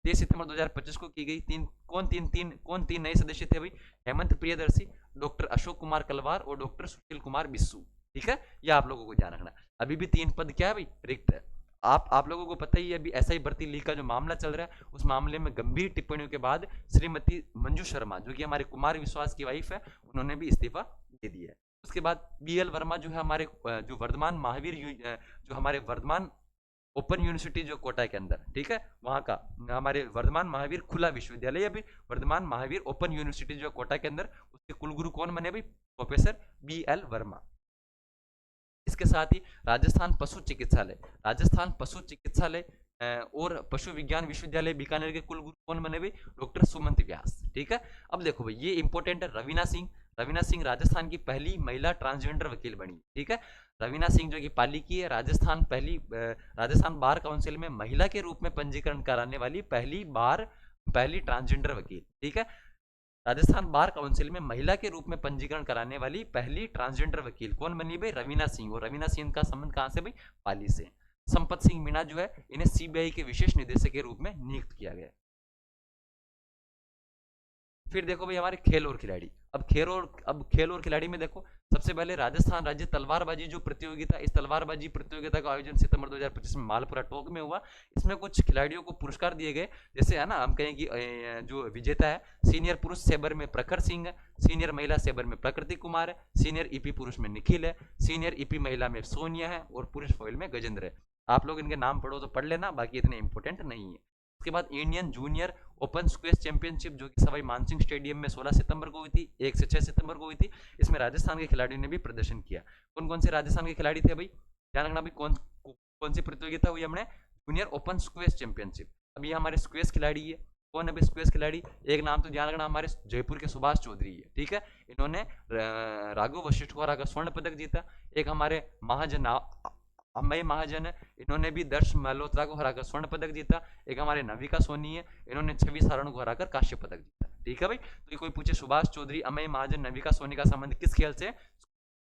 23 सितंबर 2025 को की गई। कौन तीन नए सदस्य थे भाई, हेमंत प्रियदर्शी, डॉक्टर अशोक कुमार कलवार और डॉक्टर सुशील कुमार बिस्सू, ठीक है। ये आप लोगों को ध्यान रखना। अभी भी 3 पद क्या है भाई, रिक्त है। आप लोगों को पता ही है, अभी एसआई भर्ती लीक का जो मामला चल रहा है, उस मामले में गंभीर टिप्पणियों के बाद श्रीमती मंजू शर्मा, जो कि हमारे कुमार विश्वास की वाइफ है, उन्होंने भी इस्तीफा दे दिया है। उसके बाद बीएल वर्मा जो है हमारे जो वर्धमान महावीर जो हमारे वर्धमान ओपन यूनिवर्सिटी जो कोटा के अंदर, ठीक है, वहां का हमारे वर्धमान महावीर खुला विश्वविद्यालय, अभी वर्धमान महावीर ओपन यूनिवर्सिटी जो कोटा के अंदर, उसके कुलगुरु कौन बने भाई, प्रोफेसर बीएल वर्मा। इसके साथ ही राजस्थान पशु चिकित्सालय और पशु विज्ञान विश्वविद्यालय बीकानेर के कुलगुरु कौन बने भाई, डॉक्टर सुमंत व्यास, ठीक है। अब देखो भाई ये इंपॉर्टेंट है, रवीना सिंह राजस्थान की पहली महिला ट्रांसजेंडर वकील बनी, ठीक है। रवीना सिंह जो कि पाली की है, राजस्थान बार काउंसिल में महिला के रूप में पंजीकरण कराने वाली पहली ट्रांसजेंडर वकील, ठीक है। राजस्थान बार काउंसिल में महिला के रूप में पंजीकरण कराने वाली पहली ट्रांसजेंडर वकील कौन बनी भाई, रवीना सिंह। और रवीना सिंह का संबंध कहां से भाई, पाली से। संपत सिंह मीणा जो है, इन्हें सीबीआई के विशेष निदेशक के रूप में नियुक्त किया गया। फिर देखो भाई हमारे खेल और खिलाड़ी। अब खेल और खिलाड़ी में देखो, सबसे पहले राजस्थान राज्य तलवारबाजी जो प्रतियोगिता, इस तलवारबाजी प्रतियोगिता का आयोजन सितंबर 2025 में मालपुरा टोंक में हुआ। इसमें कुछ खिलाड़ियों को पुरस्कार दिए गए, जैसे है ना, हम कहें कि जो विजेता है, सीनियर पुरुष सेबर में प्रखर सिंह है, सीनियर महिला सेबर में प्रकृति कुमार है, सीनियर ईपी पुरुष में निखिल है, सीनियर ईपी महिला में सोनिया है, और पुरुष फॉइल में गजेंद्र है। आप लोग इनके नाम पढ़ो तो पढ़ लेना, बाकी इतने इंपॉर्टेंट नहीं है। उसके बाद Indian junior open squash championship जो कि सवाई मानसिंह स्टेडियम में 16 सितंबर को हुई थी, 1 से 6 सितंबर को हुई थी। इसमें राजस्थान के खिलाड़ियों ने भी प्रदर्शन किया। कौन कौन से राजस्थान के खिलाड़ी थे भाई, ध्यान रखना भाई, कौन सी प्रतियोगिता हुई हमने, जूनियर ओपन स्क्वैश चैंपियनशिप। अभी हमारे स्क्वैश खिलाड़ी है, कौन है भाई स्क्वैश खिलाड़ी, एक नाम तो ध्यान रखना, हमारे जयपुर के सुभाष चौधरी है, ठीक है। इन्होंने राघव वशिष्ठ को हराकर स्वर्ण पदक जीता। एक हमारे महाजन अमय महाजन है, इन्होंने भी दर्श मल्होत्रा को हराकर स्वर्ण पदक जीता। एक हमारे नविका सोनी है, इन्होंने छवि सारण को हराकर कांस्य पदक जीता, ठीक है भाई। तो कोई पूछे सुभाष चौधरी, अमय महाजन, नविका सोनी का संबंध किस खेल से,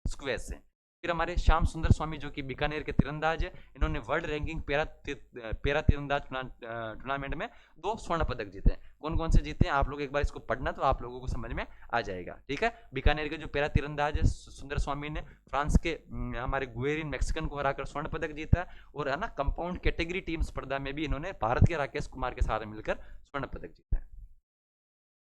स्क्वैश से। फिर हमारे श्याम सुंदर स्वामी जो कि बीकानेर के तीरंदाज है, इन्होंने वर्ल्ड रैंकिंग पेरा तीरंदाज टूर्नामेंट में 2 स्वर्ण पदक जीते हैं। कौन कौन से जीते हैं आप लोग एक बार इसको पढ़ना, तो आप लोगों को समझ में आ जाएगा, ठीक है। बीकानेर के जो पेरा तीरंदाज है सुंदर स्वामी ने फ्रांस के हमारे गुएरिन मैक्सिकन को हराकर स्वर्ण पदक जीता है। और है ना, कंपाउंड कैटेगरी टीम स्पर्धा में भी इन्होंने भारत के राकेश कुमार के साथ मिलकर स्वर्ण पदक जीता है।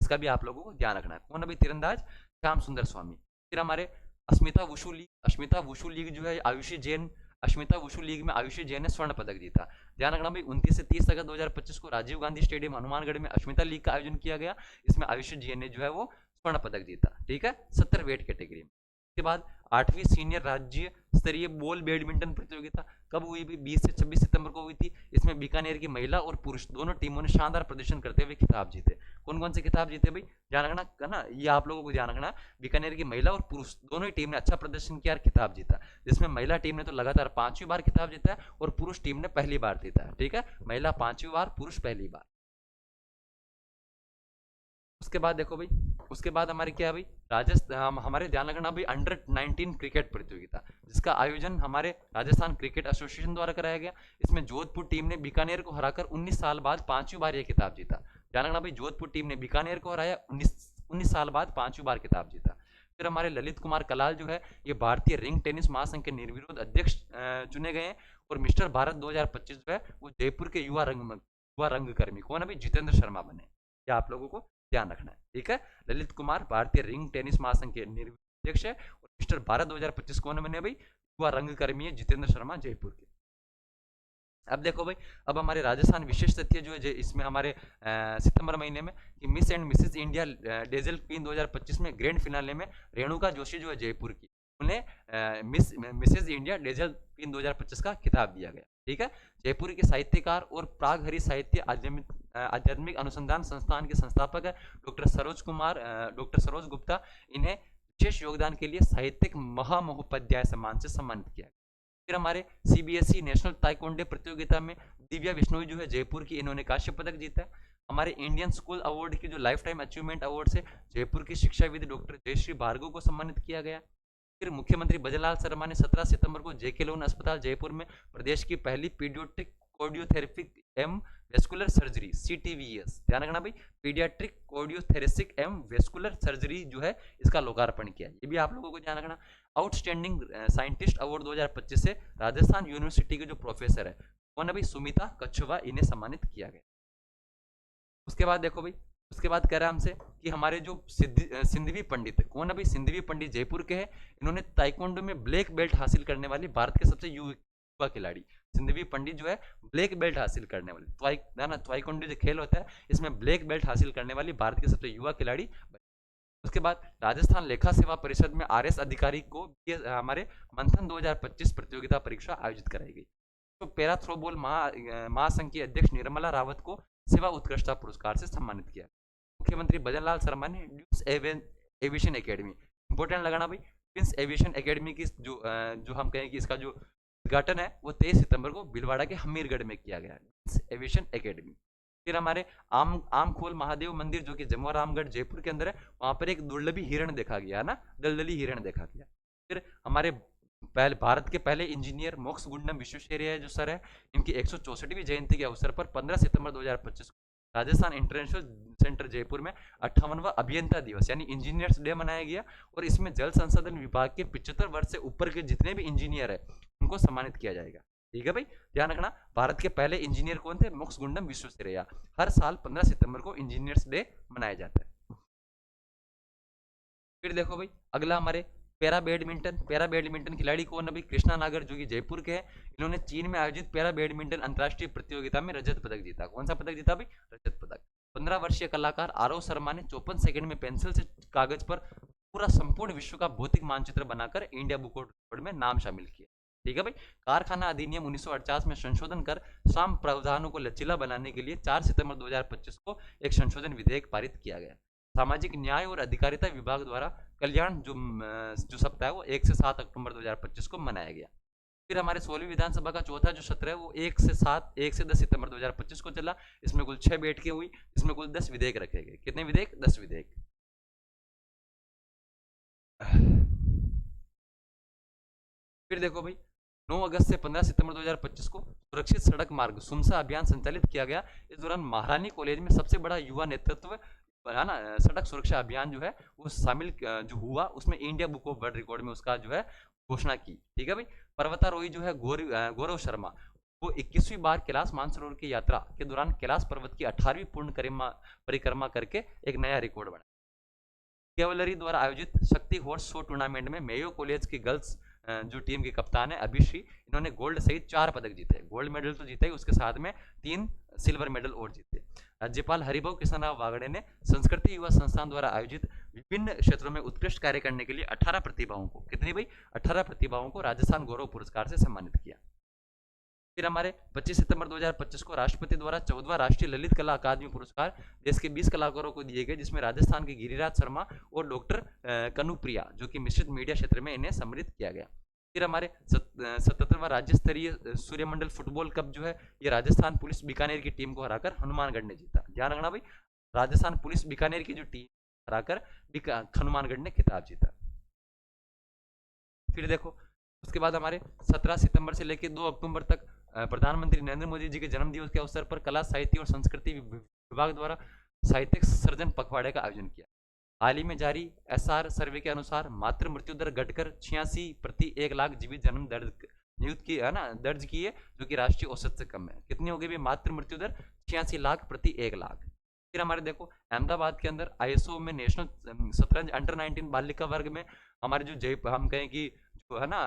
इसका भी आप लोगों को ध्यान रखना है। कौन अभी तीरंदाज, श्याम सुंदर स्वामी। फिर हमारे अस्मिता वुशु लीग जो है आयुषी जैन, अश्मिता वुशु लीग में आयुषी जैन ने स्वर्ण पदक जीता। ध्यान रखना भाई, 29 से 30 अगस्त 2025 को राजीव गांधी स्टेडियम हनुमानगढ़ में अश्मिता लीग का आयोजन किया गया। इसमें आयुषी जैन ने जो है वो स्वर्ण पदक जीता, ठीक है, 70 वेट कैटेगरी में। उसके बाद 8वीं सीनियर राज्य स्तरीय बॉल बैडमिंटन प्रतियोगिता कब हुई भी, 20 से 26 सितंबर को हुई थी। इसमें बीकानेर की महिला और पुरुष दोनों टीमों ने शानदार प्रदर्शन करते हुए खिताब जीते। कौन कौन से खिताब जीते भाई, ध्यान रखना ना, ये आप लोगों को ध्यान रखना, बीकानेर की महिला और पुरुष दोनों ही टीम ने अच्छा प्रदर्शन किया और खिताब जीता। जिसमें महिला टीम ने तो लगातार 5वीं बार खिताब जीता है और पुरुष टीम ने पहली बार जीता है, ठीक है। महिला 5वीं बार, पुरुष पहली बार। उसके बाद देखो भाई, उसके बाद हमारी क्या है भाई, राजस्थान, हमारे ध्यान रखना भाई, अंडर 19 क्रिकेट प्रतियोगिता जिसका आयोजन हमारे राजस्थान क्रिकेट एसोसिएशन द्वारा कराया गया। इसमें जोधपुर टीम ने बीकानेर को हराकर 19 साल बाद 5वीं बार यह खिताब जीता। ध्यान रखना भाई, जोधपुर टीम ने बीकानेर को हराया, 19 साल बाद 5वीं बार खिताब जीता। फिर हमारे ललित कुमार कलाल जो है, ये भारतीय रिंग टेनिस महासंघ के निर्विरोध अध्यक्ष चुने गए हैं। और मिस्टर भारत 2025 जो है वो जयपुर के युवा रंगकर्मी कौन अभी, जितेंद्र शर्मा बने। या आप लोगों को ध्यान रखना है, ठीक है। ललित कुमार भारतीय रिंग टेनिस महासंघ के अध्यक्ष है। और मिस्टर भारत 2025 कौन बने भाई, युवा रंगकर्मी है जितेंद्र शर्मा, जयपुर के। अब देखो भाई, अब हमारे राजस्थान विशेष तथ्य जो है इसमें हमारे सितंबर महीने में कि miss and Mrs India dazzle queen 2025 में ग्रैंड फिनाले में रेणुका जोशी जो है जयपुर की, उन्हें मिसेज इंडिया डेजल क्वीन 2025 का खिताब दिया गया, ठीक है। जयपुर के साहित्यकार और प्राग हरि साहित्य आध्यात्मिक अनुसंधान संस्थान के संस्थापक है डॉक्टर सरोज गुप्ता। इन्हें विशेष योगदान के लिए साहित्यिक महामहोपाध्याय सम्मान से सम्मानित किया। फिर हमारे सीबीएसई नेशनल ताइक्वांडो प्रतियोगिता में दिव्या बिश्नोई जो है जयपुर की, इन्होंने कांस्य पदक जीता है। हमारे इंडियन स्कूल अवार्ड की जो लाइफ टाइम अचीवमेंट अवार्ड से जयपुर की शिक्षाविद डॉक्टर जयश्री भार्गव को सम्मानित किया गया। फिर मुख्यमंत्री भजनलाल शर्मा ने 17 सितंबर को जेके लोन अस्पताल जयपुर में प्रदेश की पहली पीडियाट्रिक कार्डियोथेरेपिक एवं वेस्कुलर सर्जरी CTVS, ध्यान रखना भाई, पीडियाट्रिक कार्डियोथेरेसिक एवं वेस्कुलर सर्जरी जो है इसका लोकार्पण किया। ये भी आप लोगों को ध्यान रखना। आउटस्टैंडिंग साइंटिस्ट अवार्ड 2025 से राजस्थान यूनिवर्सिटी के जो प्रोफेसर है कौन है भाई, सुमिता कच्छवा, इन्हें सम्मानित किया गया। उसके बाद देखो भाई, उसके बाद कह रहा है हमसे कि हमारे जो सिंधवी पंडित है कौन है भाई, सिंधवी पंडित जयपुर के हैं। इन्होंने ताइक्वांडो में ब्लैक बेल्ट हासिल करने वाली भारत के सबसे युवा खिलाड़ी सिंधवी पंडित जो है ब्लैक बेल्ट हासिल करने वाली, ताइक्वांडो जो खेल होता है इसमें ब्लैक बेल्ट हासिल करने वाली भारत के सबसे युवा खिलाड़ी। उसके बाद राजस्थान लेखा सेवा परिषद में RS अधिकारी को हमारे मंथन 2025 प्रतियोगिता परीक्षा आयोजित कराई गई। तो पैरा थ्रोबॉल महासंघ की अध्यक्ष निर्मला रावत को सेवा उत्कृष्टता पुरस्कार से सम्मानित किया। मुख्यमंत्री भजनलाल शर्मा ने ड्यूस एविएशन एकेडमी, इंपोर्टेंट लगाना भाई, ड्यूस एविएशन एकेडमी की जो हम कहें कि इसका जो उद्घाटन है वो 23 सितंबर को भीलवाड़ा के हमीरगढ़ में किया गया है, एविएशन एकेडमी। फिर हमारे आमखोल महादेव मंदिर जो कि जमुआ रामगढ़ जयपुर के अंदर है, वहां पर एक दुर्लभी हिरण देखा गया ना, दलदली हिरण देखा गया। फिर हमारे भारत के पहले इंजीनियर मोक्ष गुंडम विश्वेश्वरैया जो सर है, इनकी 164वीं जयंती के अवसर पर 15 सितंबर 2025 राजस्थान इंटरनेशनल सेंटर जयपुर में 58वां अभियंता दिवस यानी इंजीनियर्स डे मनाया गया और इसमें जल संसाधन विभाग के 75 वर्ष से ऊपर के जितने भी इंजीनियर है उनको सम्मानित किया जाएगा। ठीक है भाई, ध्यान रखना। भारत के पहले इंजीनियर कौन थे? मोक्सगुंडम विश्वेश्वरैया। हर साल 15 सितंबर को इंजीनियर्स डे मनाया जाता है। फिर देखो भाई अगला हमारे पैरा बैडमिंटन खिलाड़ी कौन है भाई? कृष्णा नागर, जो कि जयपुर के हैं। इन्होंने चीन में आयोजित पैरा बैडमिंटन अंतर्राष्ट्रीय प्रतियोगिता में रजत पदक जीता। कौन सा पदक जीता भाई? रजत पदक। 15 वर्षीय कलाकार आरव शर्मा ने 54 सेकंड में पेंसिल से कागज पर पूरा संपूर्ण विश्व का भौतिक मानचित्र बनाकर इंडिया बुक ऑफ रिकॉर्ड में नाम शामिल किया। ठीक है भाई। कारखाना अधिनियम 1948 में संशोधन कर श्रम प्रावधानों को लचीला बनाने के लिए 4 सितंबर 2025 को एक संशोधन विधेयक पारित किया गया। सामाजिक न्याय और अधिकारिता विभाग द्वारा कल्याण जो सप्ताह है वो 1 से 7 अक्टूबर 2025 को मनाया गया। फिर हमारे 16वीं विधानसभा का चौथा जो सत्र है वो 1 से 10 सितंबर 2025 को चला। इसमें कुल 6 बैठकें हुई। इसमें कुल 10 विधेयक रखे गए। कितने विधेयक? 10 विधेयक। फिर देखो भाई 9 अगस्त से 15 सितंबर 2025 को सुरक्षित सड़क मार्ग सुमसा अभियान संचालित किया गया। इस दौरान महारानी कॉलेज में सबसे बड़ा युवा नेतृत्व है ना सड़क सुरक्षा अभियान जो है वो शामिल जो हुआ, उसमें India book of world record में उसका जो है घोषणा की। ठीक है भाई। पर्वतारोही जो है गौरव शर्मा, वो 21वीं बार कैलाश मानसरोवर की यात्रा के दौरान कैलाश पर्वत की 18वीं पूर्ण परिक्रमा करके एक नया रिकॉर्ड बना। कैवलरी द्वारा आयोजित शक्ति हॉर्स शो टूर्नामेंट में मेयो कॉलेज की गर्ल्स जो टीम के कप्तान है अभिश्री, इन्होंने गोल्ड सहित 4 पदक जीते। गोल्ड मेडल तो जीते ही, उसके साथ में 3 सिल्वर मेडल और जीते। राज्यपाल हरिभाऊ किशनराव वागड़े ने संस्कृति युवा संस्थान द्वारा आयोजित विभिन्न क्षेत्रों में उत्कृष्ट कार्य करने के लिए 18 प्रतिभाओं को, कितनी भाई? 18 प्रतिभाओं को राजस्थान गौरव पुरस्कार से सम्मानित किया। फिर हमारे 25 सितंबर 2025 को राष्ट्रपति द्वारा 14वां राष्ट्रीय ललित कला अकादमी पुरस्कार देश के 20 कलाकारों को दिए गए, जिसमें राजस्थान के गिरिराज शर्मा और डॉक्टर कनुप्रिया, जो कि मिश्रित मीडिया क्षेत्र में इन्हें सम्मानित किया गया। फिर हमारे 77वां राज्य स्तरीय सूर्यमंडल फुटबॉल कप जो है ये राजस्थान पुलिस बीकानेर की टीम को हराकर हनुमानगढ़ ने जीता। ध्यान रखना भाई, राजस्थान पुलिस बीकानेर की जो टीम हराकर हनुमानगढ़ ने खिताब जीता। फिर देखो उसके बाद हमारे 17 सितंबर से लेकर 2 अक्टूबर तक प्रधानमंत्री नरेंद्र मोदी जी के जन्मदिवस के अवसर पर कला साहित्य और संस्कृति विभाग द्वारा साहित्यिक सर्जन पखवाड़े का आयोजन किया। हाल ही में जारी एसआर सर्वे के अनुसार मातृ मृत्यु दर घटकर 86 प्रति 1 लाख जीवित जन्म नियुक्त की है ना दर्ज की है, जो कि राष्ट्रीय औसत से कम है। कितनी हो गई मातृ मृत्यु दर? 86 लाख प्रति 1 लाख। फिर हमारे देखो अहमदाबाद के अंदर आईएसओ में नेशनल शतरंज अंडर 19 बालिका वर्ग में हमारे जो जय हम कहें कि जो है ना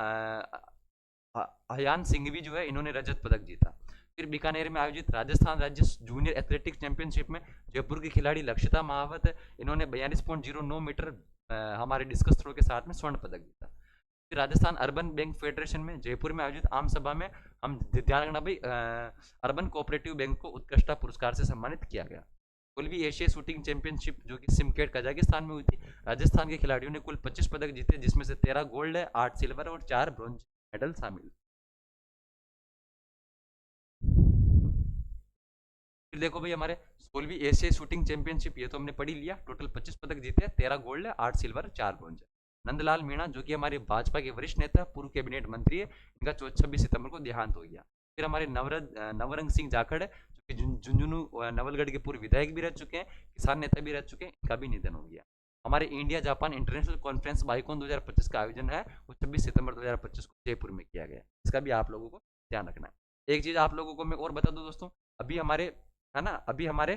अयान सिंघवी जो है, इन्होंने रजत पदक जीता। फिर बीकानेर में आयोजित राजस्थान राज्य जूनियर एथलेटिक्स चैंपियनशिप में जयपुर की खिलाड़ी लक्षिता महावत, इन्होंने 42.09 मीटर हमारे डिस्कस थ्रो के साथ में स्वर्ण पदक जीता। फिर राजस्थान अर्बन बैंक फेडरेशन में जयपुर में आयोजित आम सभा में हम ध्यान रखना भाई अर्बन कोऑपरेटिव बैंक को उत्कृष्टता पुरस्कार से सम्मानित किया गया। 16वीं एशियाई शूटिंग चैंपियनशिप जो कि सिमकेट कजाकिस्तान में हुई थी, राजस्थान के खिलाड़ियों ने कुल 25 पदक जीते, जिसमें से 13 गोल्ड है, 8 सिल्वर और 4 ब्रॉन्ज मेडल शामिल। फिर देखो भाई हमारे 16वीं एशियाई शूटिंग चैंपियनशिप ये तो हमने पढ़ी लिया, टोटल 25 पदक जीते, 13 गोल्ड है, 8 सिल्वर 4 ब्रॉन्ज। नंदलाल मीणा जो कि हमारे भाजपा के वरिष्ठ नेता पूर्व कैबिनेट मंत्री है, इनका 26 सितंबर को देहांत हो गया। फिर हमारे नवरंग सिंह जाखड़ है जो कि झुंझुनू नवलगढ़ के पूर्व विधायक भी रह चुके हैं, किसान नेता भी रह चुके हैं, इनका भी निधन हो गया। हमारे इंडिया जापान इंटरनेशनल कॉन्फ्रेंस बाइकॉन 2025 का आयोजन है वो 26 सितंबर 2025 को जयपुर में किया गया। इसका भी आप लोगों को ध्यान रखना है। एक चीज आप लोगों को मैं और बता दूं दोस्तों, अभी हमारे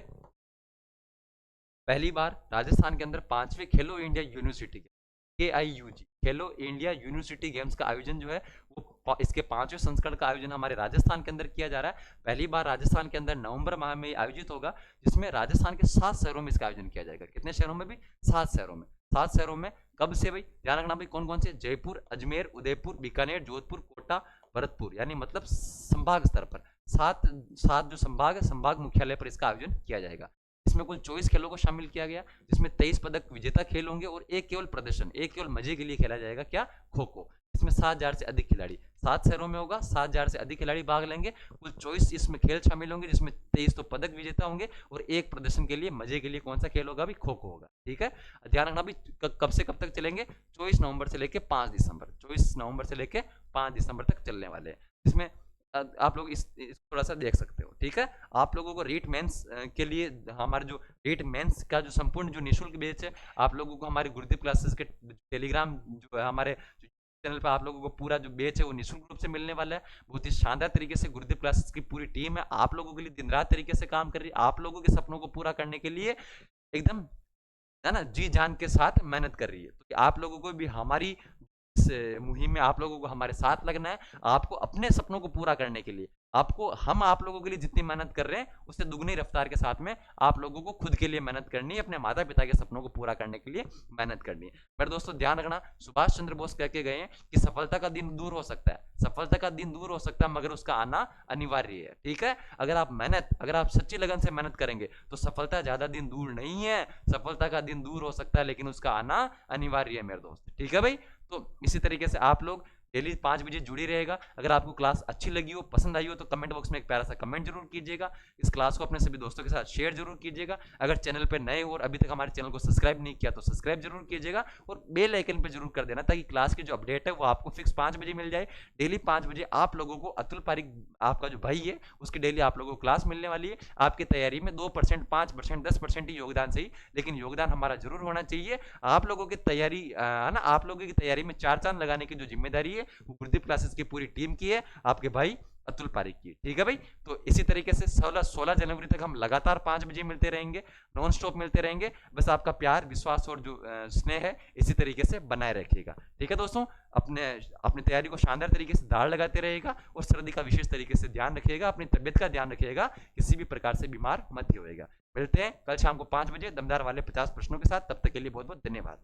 पहली बार राजस्थान के अंदर 5वें खेलो इंडिया यूनिवर्सिटी KIUG खेलो इंडिया यूनिवर्सिटी गेम्स का आयोजन जो है वो इसके 5वें संस्करण का आयोजन हमारे राजस्थान के अंदर किया जा रहा है। पहली बार राजस्थान के अंदर नवंबर माह में आयोजित होगा, जिसमें राजस्थान के 7 शहरों में इसका आयोजन किया जाएगा। कितने शहरों में भी? 7 शहरों में। 7 शहरों में कब से भाई? ध्यान रखना भाई, कौन कौन से? जयपुर, अजमेर, उदयपुर, बीकानेर, जोधपुर, कोटा, भरतपुर, यानी मतलब संभाग स्तर पर 7 जो संभाग है, संभाग मुख्यालय पर इसका आयोजन किया जाएगा। इसमें कुल 24 खेलों को शामिल किया गया, जिसमें 23 पदक विजेता खेल होंगे और एक केवल प्रदर्शन, एक केवल मजे के लिए खेला जाएगा। क्या? खो खो। इसमें 7,000 से अधिक खिलाड़ी 7 शहरों में होगा, 7,000 से अधिक खिलाड़ी भाग लेंगे। कुल 24 इसमें खेल शामिल होंगे, जिसमें 23 तो पदक विजेता होंगे और एक प्रदर्शन के लिए मजे के लिए कौन सा खेल होगा? भी खो खो होगा। ठीक है, ध्यान रखना भी कब से कब तक चलेंगे? 24 नवंबर से लेकर 5 दिसंबर 24 नवंबर से लेकर 5 दिसंबर तक चलने वाले हैं। इसमें आप लोग इस थोड़ा सा देख सकते हो, ठीक है। आप लोगों को रीट मेंस के लिए हमारे जो रीट मेंस का जो संपूर्ण जो निःशुल्क बैच है, आप लोगों को हमारे गुरुदेव क्लासेस के टेलीग्राम जो है हमारे चैनल पर आप लोगों को पूरा जो बैच है वो निःशुल्क रूप से मिलने वाला है। बहुत ही शानदार तरीके से गुरुदेव क्लासेस की पूरी टीम है आप लोगों के लिए दिन रात तरीके से काम कर रही है, आप लोगों के सपनों को पूरा करने के लिए एकदम, है ना, जी जान के साथ मेहनत कर रही है। तो आप लोगों को भी हमारी इस मुहिम में आप लोगों को हमारे साथ लगना है। आपको अपने सपनों को पूरा करने के लिए आपको, हम आप लोगों के लिए जितनी मेहनत कर रहे हैं उससे दुगनी रफ्तार के साथ में आप लोगों को खुद के लिए मेहनत करनी है, अपने माता पिता के सपनों को पूरा करने के लिए मेहनत करनी है। मेरे दोस्तों ध्यान रखना, सुभाष चंद्र बोस कह के गए हैं कि सफलता का दिन दूर हो सकता है, सफलता का दिन दूर हो सकता है, मगर उसका आना अनिवार्य है, ठीक है। अगर आप सच्ची लगन से मेहनत करेंगे तो सफलता ज्यादा दिन दूर नहीं है, सफलता का दिन दूर हो सकता है लेकिन उसका आना अनिवार्य है मेरे दोस्त, ठीक है भाई। तो इसी तरीके से आप लोग डेली 5 बजे जुड़ी रहेगा। अगर आपको क्लास अच्छी लगी हो, पसंद आई हो, तो कमेंट बॉक्स में एक प्यारा सा कमेंट जरूर कीजिएगा। इस क्लास को अपने सभी दोस्तों के साथ शेयर जरूर कीजिएगा। अगर चैनल पर नए हो और अभी तक हमारे चैनल को सब्सक्राइब नहीं किया तो सब्सक्राइब जरूर कीजिएगा और बेल आइकन पर जरूर कर देना, ताकि क्लास की जो अपडेट है वो आपको फिक्स 5 बजे मिल जाए। डेली 5 बजे आप लोगों को अतुल पारिक, आपका जो भाई है, उसकी डेली आप लोगों को क्लास मिलने वाली है। आपकी तैयारी में 2%, 5%, 10% ही योगदान सही, लेकिन योगदान हमारा जरूर होना चाहिए। आप लोगों की तैयारी, है ना, आप लोगों की तैयारी में 4 चांद लगाने की जो जिम्मेदारी है वो गुरुदेव क्लासेस की पूरी टीम की है, आपके भाई अतुल पारिक की, ठीक है भाई। तो इसी तरीके से 16 जनवरी तक हम लगातार 5 बजे मिलते रहेंगे, नॉन स्टॉप मिलते रहेंगे। बस आपका प्यार, विश्वास और जो स्नेह है इसी तरीके से बनाए रखिएगा, ठीक है दोस्तों। अपने अपनी तैयारी को शानदार तरीके से दाढ़ लगाते रहेगा और सर्दी का विशेष तरीके से ध्यान रखिएगा, अपनी तबियत का ध्यान रखिएगा, किसी भी प्रकार से बीमार मत होइएगा। मिलते हैं कल शाम को 5 बजे दमदार वाले 50 प्रश्नों के साथ, तब तक के लिए बहुत बहुत धन्यवाद।